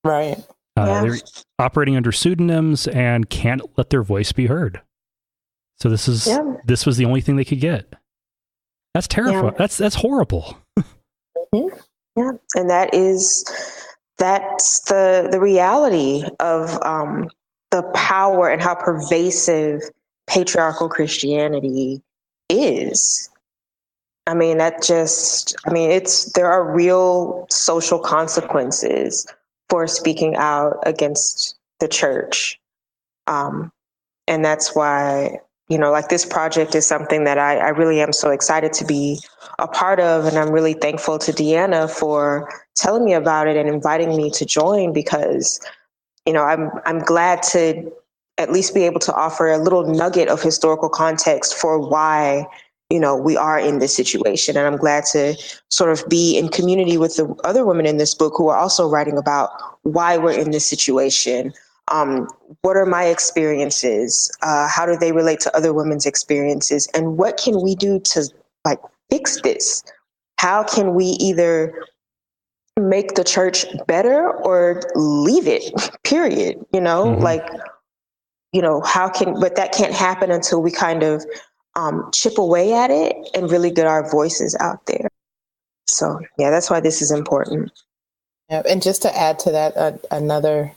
S4: Right.
S1: They're operating under pseudonyms and can't let their voice be heard. So this was the only thing they could get. That's terrifying. Yeah. That's horrible.
S3: Yeah. And that's the reality of the power and how pervasive patriarchal Christianity is. I mean, there are real social consequences for speaking out against the church. And that's why, you know, like, this project is something that I really am so excited to be a part of. And I'm really thankful to Deanna for telling me about it and inviting me to join, because, you know, I'm glad to at least be able to offer a little nugget of historical context for why, you know, we are in this situation. And I'm glad to sort of be in community with the other women in this book who are also writing about why we're in this situation. What are my experiences? How do they relate to other women's experiences? And what can we do to, like, fix this? How can we either make the church better or leave it, period? You know, like, you know, but that can't happen until we kind of chip away at it and really get our voices out there. So, yeah, that's why this is important.
S4: Yeah, and just to add to that, another,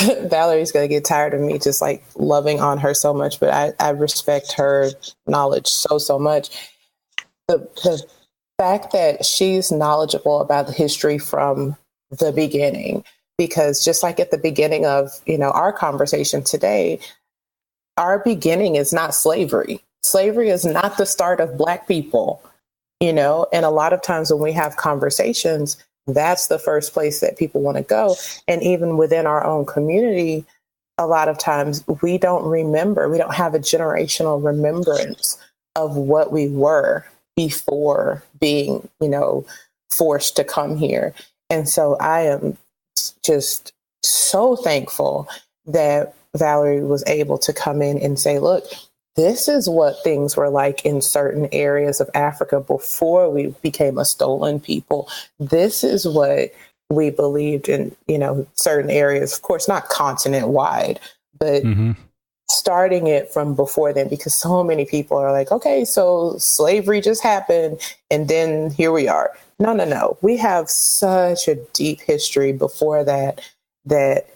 S4: Valerie's going to get tired of me just like loving on her so much, but I respect her knowledge so much. The fact that she's knowledgeable about the history from the beginning, because just like at the beginning of, you know, our conversation today, our beginning is not slavery. Slavery is not the start of Black people, you know, and a lot of times when we have conversations, that's the first place that people want to go. And even within our own community, a lot of times we don't have a generational remembrance of what we were before being, you know, forced to come here. And so I am just so thankful that Valerie was able to come in and say, look, this is what things were like in certain areas of Africa before we became a stolen people. This is what we believed in, you know, certain areas, of course, not continent wide, but starting it from before then, because so many people are like, okay, so slavery just happened and then here we are. No. We have such a deep history before that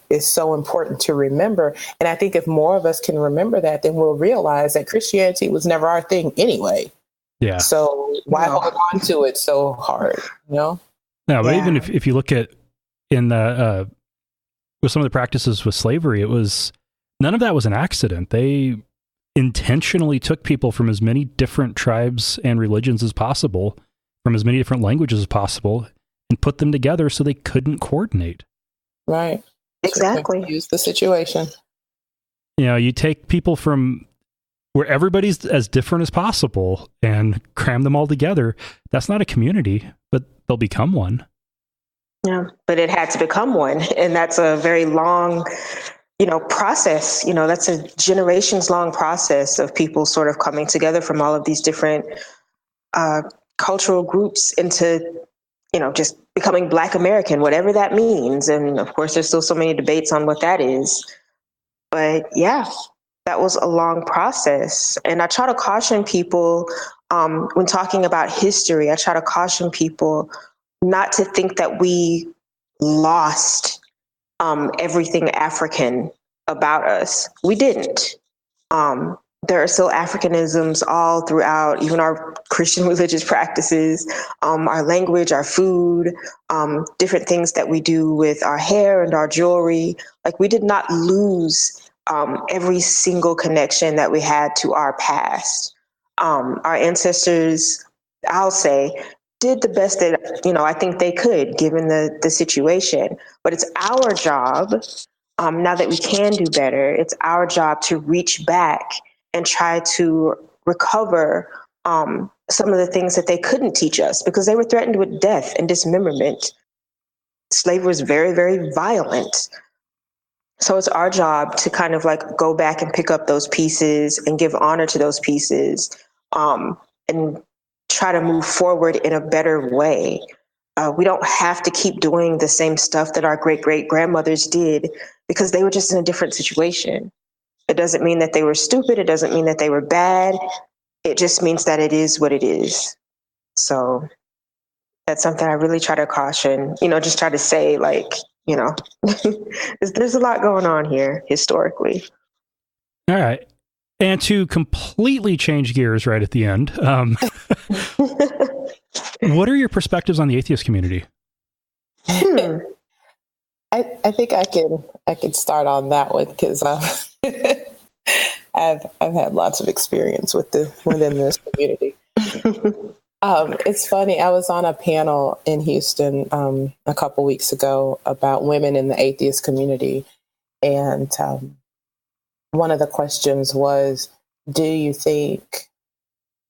S4: is so important to remember. And I think if more of us can remember that, then we'll realize that Christianity was never our thing anyway. Yeah. So why hold on to it so hard, you know?
S1: No, but even if you look at in the with some of the practices with slavery, none of that was an accident. They intentionally took people from as many different tribes and religions as possible, from as many different languages as possible, and put them together so they couldn't coordinate.
S4: Right.
S3: Exactly.
S4: Use the situation.
S1: You know, you take people from where everybody's as different as possible and cram them all together. That's not a community, but they'll become one.
S3: Yeah, but it had to become one. And that's a very long, you know, process. You know, that's a generations long process of people sort of coming together from all of these different cultural groups into, you know, just becoming Black American, whatever that means. And of course, there's still so many debates on what that is. But yeah, that was a long process. And I try to caution people when talking about history, I try to caution people not to think that we lost everything African about us. We didn't. There are still Africanisms all throughout, even our Christian religious practices, our language, our food, different things that we do with our hair and our jewelry. Like, we did not lose every single connection that we had to our past. Our ancestors, I'll say, did the best that, I think they could given the situation. But it's our job, now that we can do better, it's our job to reach back and try to recover some of the things that they couldn't teach us, because they were threatened with death and dismemberment. Slavery was very, very violent. So it's our job to kind of like go back and pick up those pieces and give honor to those pieces, and try to move forward in a better way. We don't have to keep doing the same stuff that our great-great-grandmothers did, because they were just in a different situation. It doesn't mean that they were stupid. It doesn't mean that they were bad. It just means that it is what it is. So that's something I really try to caution, just try to say, like, there's a lot going on here historically.
S1: All right. And to completely change gears right at the end, what are your perspectives on the atheist community?
S4: I think I can start on that one, because I've had lots of experience within this community. It's funny. I was on a panel in Houston a couple weeks ago about women in the atheist community, and one of the questions was, do you think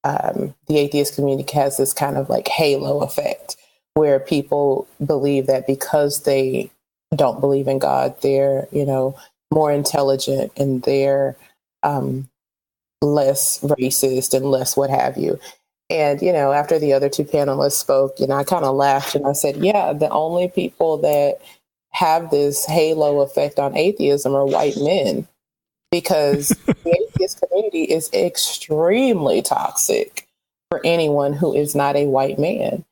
S4: the atheist community has this kind of like halo effect where people believe that because they don't believe in God, they're, more intelligent and they're less racist and less what have you? And, after the other two panelists spoke, I kind of laughed and I said, yeah, the only people that have this halo effect on atheism are white men, because the atheist community is extremely toxic for anyone who is not a white man,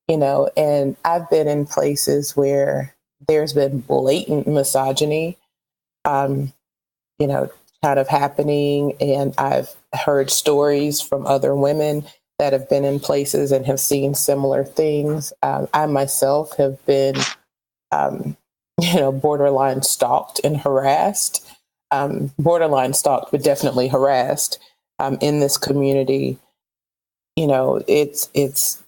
S4: and I've been in places where there's been blatant misogyny, kind of happening. And I've heard stories from other women that have been in places and have seen similar things. I myself have been, borderline stalked and harassed, but definitely harassed in this community. It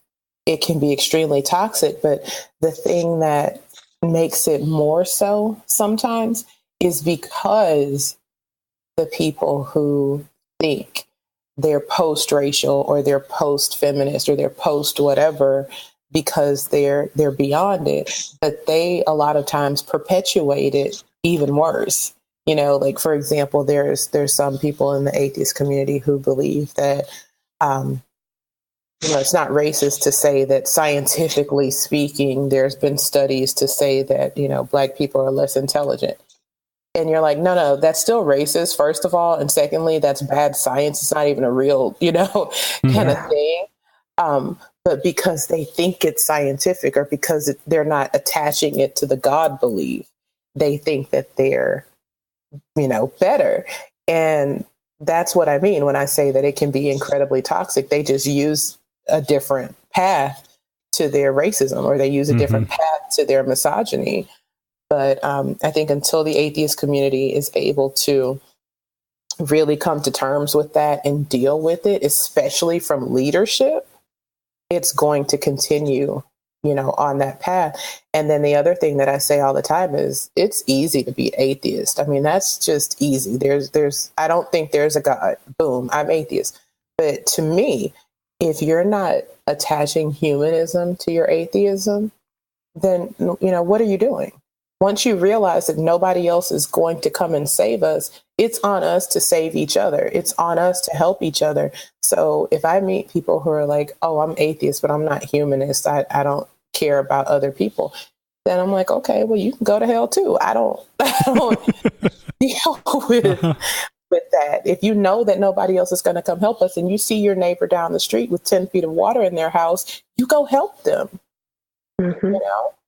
S4: can be extremely toxic, but the thing that makes it more so sometimes is because the people who think they're post-racial or they're post-feminist or they're post-whatever, because they're beyond it, but they a lot of times perpetuate it even worse. Like, for example, there's some people in the atheist community who believe that, it's not racist to say that, scientifically speaking, there's been studies to say that, Black people are less intelligent. And you're like, no, that's still racist, first of all. And secondly, that's bad science. It's not even a real, kind of thing. But because they think it's scientific, or because they're not attaching it to the God belief, they think that they're, better. And that's what I mean when I say that it can be incredibly toxic. They just use a different path to their racism, or they use a different path to their misogyny. But I think until the atheist community is able to really come to terms with that and deal with it, especially from leadership, it's going to continue, on that path. And then the other thing that I say all the time is it's easy to be atheist. I mean, that's just easy. I don't think there's a God. Boom, I'm atheist. But to me, if you're not attaching humanism to your atheism, then, what are you doing? Once you realize that nobody else is going to come and save us, it's on us to save each other. It's on us to help each other. So if I meet people who are like, oh, I'm atheist, but I'm not humanist, I don't care about other people, then I'm like, okay, well, you can go to hell too. I don't deal with that. If you know that nobody else is going to come help us, and you see your neighbor down the street with 10 feet of water in their house, you go help them.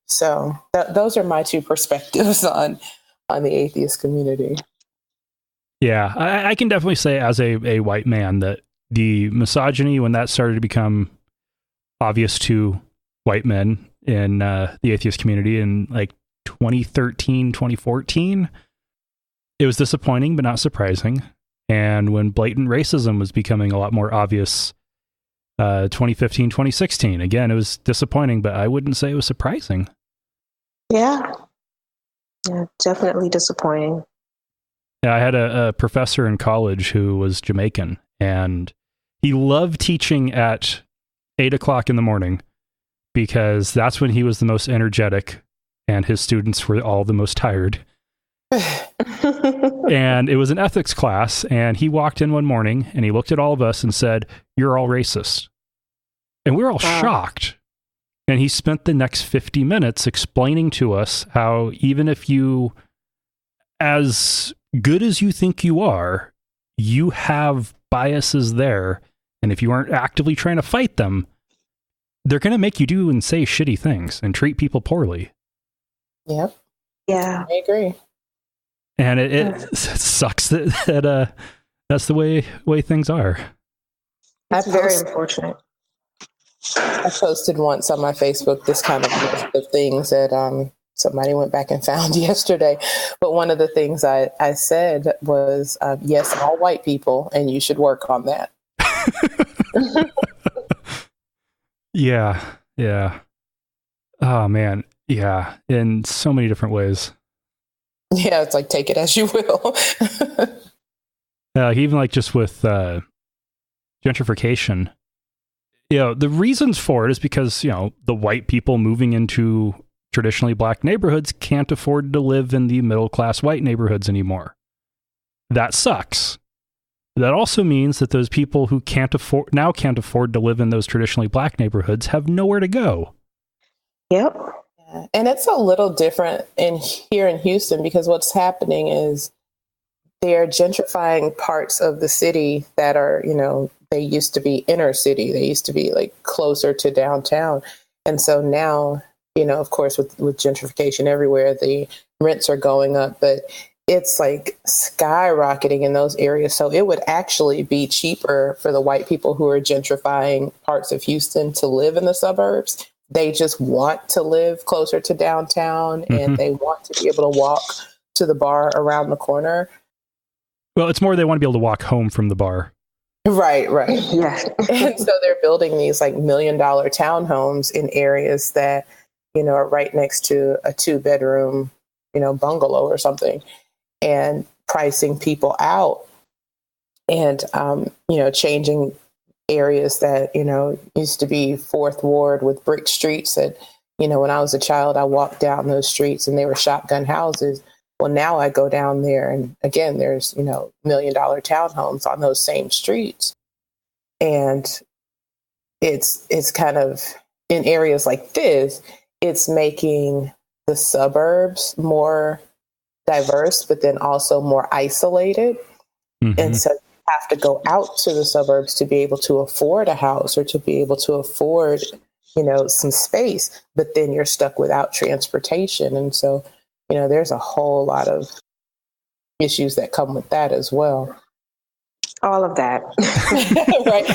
S4: So those are my two perspectives on the atheist community.
S1: Yeah, I can definitely say as a white man that the misogyny, when that started to become obvious to white men in the atheist community in like 2013, 2014, it was disappointing, but not surprising. And when blatant racism was becoming a lot more obvious, 2015, 2016, again, it was disappointing, but I wouldn't say it was surprising.
S3: Yeah, definitely disappointing.
S1: Yeah, I had a professor in college who was Jamaican, and he loved teaching at 8 o'clock in the morning because that's when he was the most energetic and his students were all the most tired. And it was an ethics class, and he walked in one morning and he looked at all of us and said, "You're all racist." And we were all shocked. And he spent the next 50 minutes explaining to us how even if you, as good as you think you are, you have biases there. And if you aren't actively trying to fight them, they're going to make you do and say shitty things and treat people poorly.
S4: Yep.
S3: Yeah.
S4: I agree.
S1: And it sucks that that's the way things are.
S3: It's very unfortunate.
S4: I posted once on my Facebook this kind of list of things that somebody went back and found yesterday. But one of the things I said was, yes, all white people, and you should work on that.
S1: Yeah. Oh, man. Yeah. In so many different ways.
S4: Yeah, it's like, take it as you will.
S1: Even like just with gentrification, the reasons for it is because, the white people moving into traditionally black neighborhoods can't afford to live in the middle-class white neighborhoods anymore. That sucks. That also means that those people who can't afford to live in those traditionally black neighborhoods have nowhere to go.
S3: Yep.
S4: And it's a little different here in Houston because what's happening is they're gentrifying parts of the city that are, they used to be inner city. They used to be like closer to downtown. And so now, of course, with gentrification everywhere, the rents are going up, but it's like skyrocketing in those areas. So it would actually be cheaper for the white people who are gentrifying parts of Houston to live in the suburbs. They just want to live closer to downtown and they want to be able to walk to the bar around the corner.
S1: Well, it's more they want to be able to walk home from the bar.
S4: Right.
S3: Yeah.
S4: And so they're building these like $1 million townhomes in areas that, are right next to a 2-bedroom, bungalow or something, and pricing people out and, changing areas that, used to be Fourth Ward with brick streets that, when I was a child, I walked down those streets and they were shotgun houses. Well, now I go down there and again, there's, $1 million townhomes on those same streets. And it's kind of in areas like this, it's making the suburbs more diverse, but then also more isolated. And so you have to go out to the suburbs to be able to afford a house or to be able to afford, some space, but then you're stuck without transportation. And so, there's a whole lot of issues that come with that as well.
S3: All of that.
S4: Right.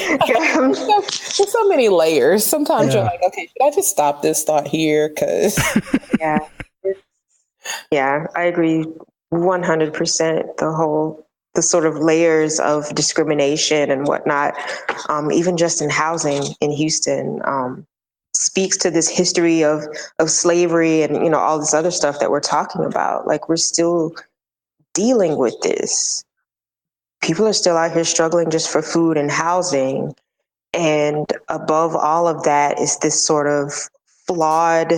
S4: There's so many layers. Sometimes you're like, okay, should I just stop this thought here? Because
S3: Yeah, I agree 100%. The sort of layers of discrimination and whatnot, even just in housing in Houston, speaks to this history of slavery and, all this other stuff that we're talking about. Like, we're still dealing with this. People are still out here struggling just for food and housing. And above all of that is this sort of flawed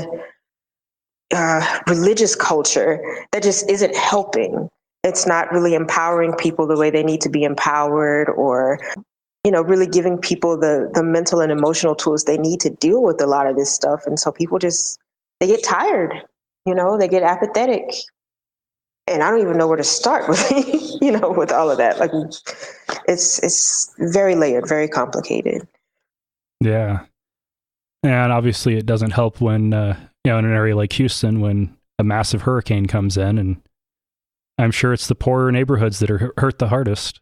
S3: religious culture that just isn't helping. It's not really empowering people the way they need to be empowered, or, really giving people the mental and emotional tools they need to deal with a lot of this stuff. And so people they get tired, they get apathetic. And I don't even know where to start with, with all of that. Like, it's very layered, very complicated.
S1: Yeah. And obviously it doesn't help when, in an area like Houston, when a massive hurricane comes in, and I'm sure it's the poorer neighborhoods that are hurt the hardest.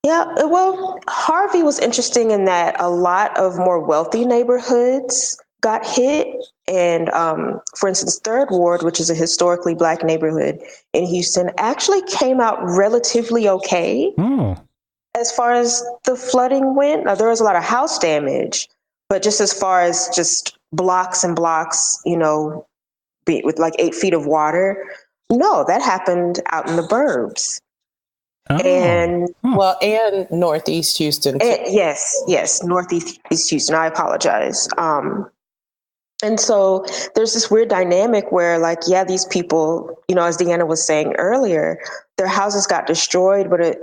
S3: Yeah, well, Harvey was interesting in that a lot of more wealthy neighborhoods got hit, And for instance, Third Ward, which is a historically Black neighborhood in Houston, actually came out relatively okay as far as the flooding went. Now, there was a lot of house damage, but just as far as just blocks and blocks, with like 8 feet of water, no, that happened out in the burbs. And
S4: Northeast Houston too.
S3: Yes, Northeast Houston. I apologize. And so there's this weird dynamic where, like, these people, as Deanna was saying earlier, their houses got destroyed, but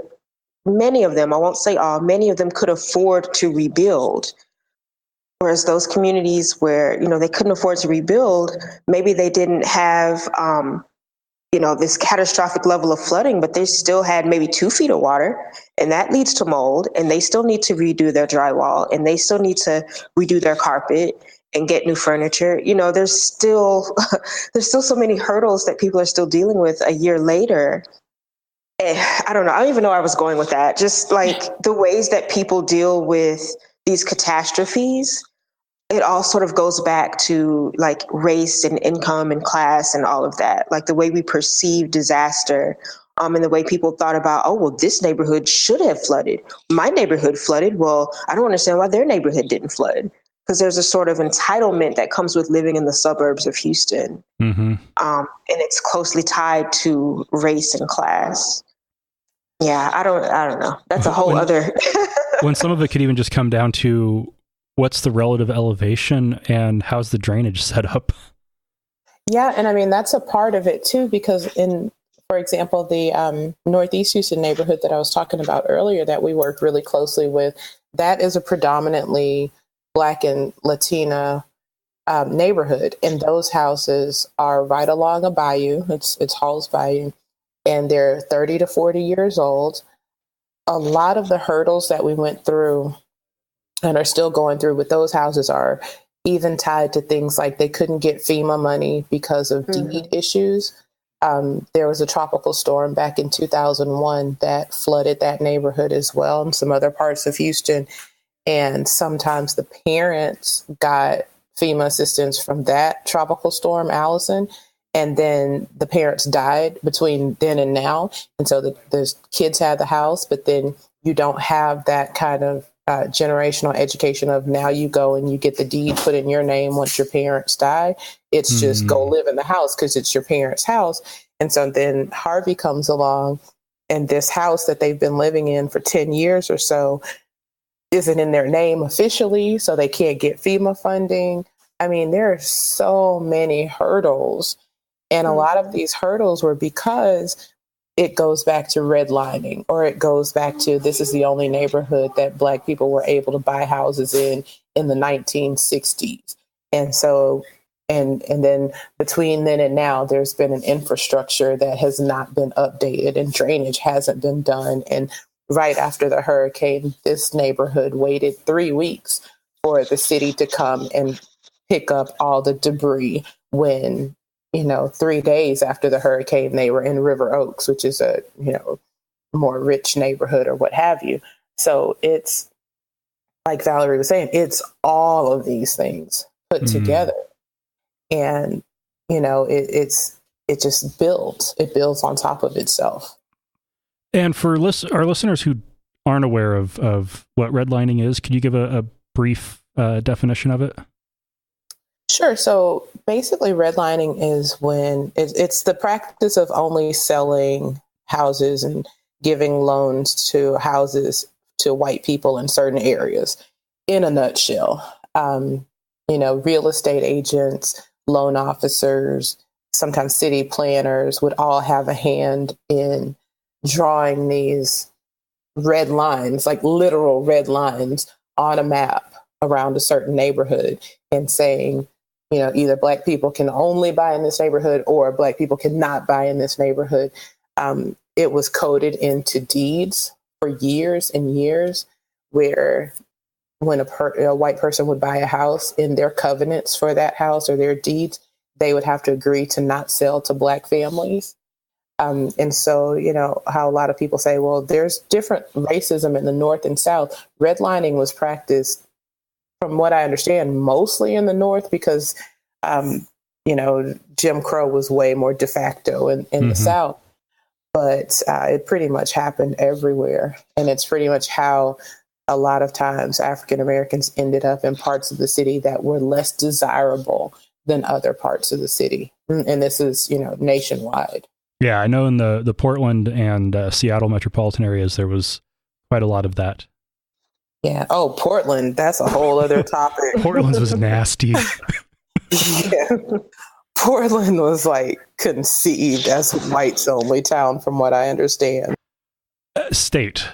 S3: many of them, I won't say all, many of them could afford to rebuild. Whereas those communities where, they couldn't afford to rebuild, maybe they didn't have, this catastrophic level of flooding, but they still had maybe 2 feet of water, and that leads to mold, and they still need to redo their drywall, and they still need to redo their carpet and get new furniture. There's still so many hurdles that people are still dealing with a year later. I don't know. I don't even know where I was going with that. Just like the ways that people deal with these catastrophes, it all sort of goes back to like race and income and class and all of that. Like the way we perceive disaster, and the way people thought about, oh, well, this neighborhood should have flooded. My neighborhood flooded. Well, I don't understand why their neighborhood didn't flood. Because there's a sort of entitlement that comes with living in the suburbs of Houston. Mm-hmm. And it's closely tied to race and class. Yeah, I don't know. That's a whole other...
S1: When some of it could even just come down to what's the relative elevation and how's the drainage set up?
S4: Yeah, and I mean, that's a part of it too, because for example, the Northeast Houston neighborhood that I was talking about earlier that we worked really closely with, that is a predominantly Black and Latina neighborhood. And those houses are right along a bayou. It's Hall's Bayou. And they're 30 to 40 years old. A lot of the hurdles that we went through and are still going through with those houses are even tied to things like they couldn't get FEMA money because of deed issues. There was a tropical storm back in 2001 that flooded that neighborhood as well, and some other parts of Houston. And sometimes the parents got FEMA assistance from that tropical storm, Allison, and then the parents died between then and now. And so the kids had the house, but then you don't have that kind of generational education of now you go and you get the deed put in your name once your parents die. It's just go live in the house because it's your parents' house. And so then Harvey comes along, and this house that they've been living in for 10 years or so isn't in their name officially, so they can't get FEMA funding. I mean, there are so many hurdles. And a lot of these hurdles were because it goes back to redlining, or it goes back to this is the only neighborhood that Black people were able to buy houses in the 1960s. And so, and then between then and now, there's been an infrastructure that has not been updated, and drainage hasn't been done. And right after the hurricane, this neighborhood waited 3 weeks for the city to come and pick up all the debris when, 3 days after the hurricane, they were in River Oaks, which is a, more rich neighborhood or what have you. So it's like Valerie was saying, it's all of these things put together. And, it just builds. It builds on top of itself.
S1: And for our listeners who aren't aware of what redlining is, could you give a brief definition of it?
S4: Sure. So basically, redlining is when it's the practice of only selling houses and giving loans to houses to white people in certain areas. In a nutshell, real estate agents, loan officers, sometimes city planners would all have a hand in drawing these red lines, like literal red lines on a map around a certain neighborhood, and saying, either Black people can only buy in this neighborhood or Black people cannot buy in this neighborhood. It was coded into deeds for years and years, where when a white person would buy a house, in their covenants for that house or their deeds, they would have to agree to not sell to Black families. And so, how a lot of people say, well, there's different racism in the North and South. Redlining was practiced, from what I understand, mostly in the North, because Jim Crow was way more de facto in the South, but it pretty much happened everywhere. And it's pretty much how a lot of times African Americans ended up in parts of the city that were less desirable than other parts of the city. And this is, nationwide.
S1: Yeah, I know in the Portland and Seattle metropolitan areas, there was quite a lot of that.
S4: Yeah. Oh, Portland. That's a whole other topic.
S1: Portland's was nasty.
S4: Yeah. Portland was like conceived as a whites only town, from what I understand.
S1: State.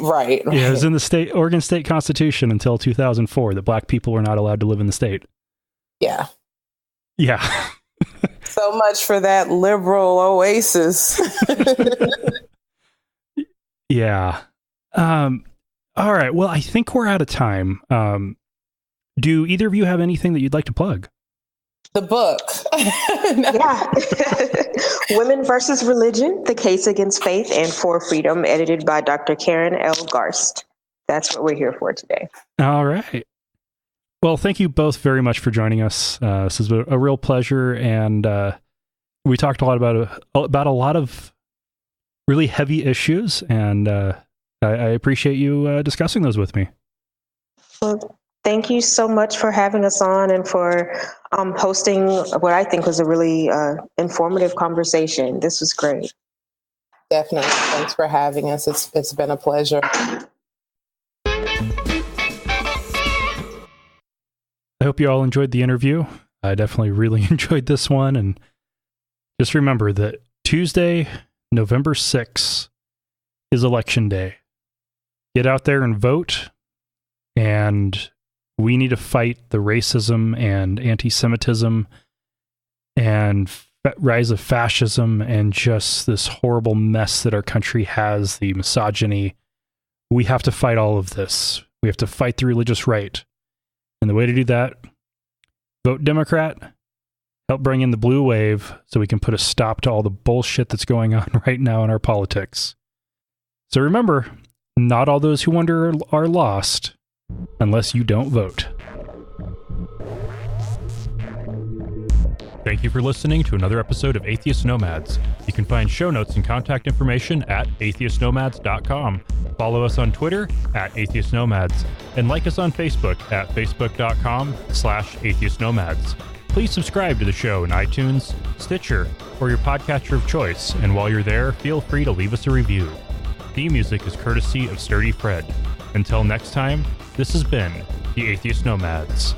S4: Right.
S1: Yeah, it was in the Oregon State Constitution until 2004 that black people were not allowed to live in the state.
S4: Yeah.
S1: Yeah.
S4: So much for that liberal oasis.
S1: Yeah. All right. Well, I think we're out of time. Do either of you have anything that you'd like to plug?
S4: The book.
S3: Yeah. Women versus Religion, The Case Against Faith and for Freedom, edited by Dr. Karen L. Garst. That's what we're here for today.
S1: All right. Well, thank you both very much for joining us. This has been a real pleasure, and we talked a lot about a lot of really heavy issues, and I appreciate you discussing those with me.
S3: Well, thank you so much for having us on and for hosting what I think was a really informative conversation. This was great.
S4: Definitely. Thanks for having us. It's been a pleasure.
S1: I hope you all enjoyed the interview. I definitely really enjoyed this one. And just remember that Tuesday, November 6th is Election Day. Get out there and vote. And we need to fight the racism and anti-Semitism and rise of fascism and just this horrible mess that our country has, the misogyny. We have to fight all of this. We have to fight the religious right. And the way to do that, vote Democrat, help bring in the blue wave so we can put a stop to all the bullshit that's going on right now in our politics. So remember, not all those who wander are lost unless you don't vote. Thank you for listening to another episode of Atheist Nomads. You can find show notes and contact information at atheistnomads.com. Follow us on Twitter at Atheist Nomads, and like us on Facebook at facebook.com/Atheist Nomads. Please subscribe to the show in iTunes, Stitcher, or your podcatcher of choice, and while you're there, feel free to leave us a review. Theme music is courtesy of Sturdy Fred. Until next time, this has been the Atheist Nomads.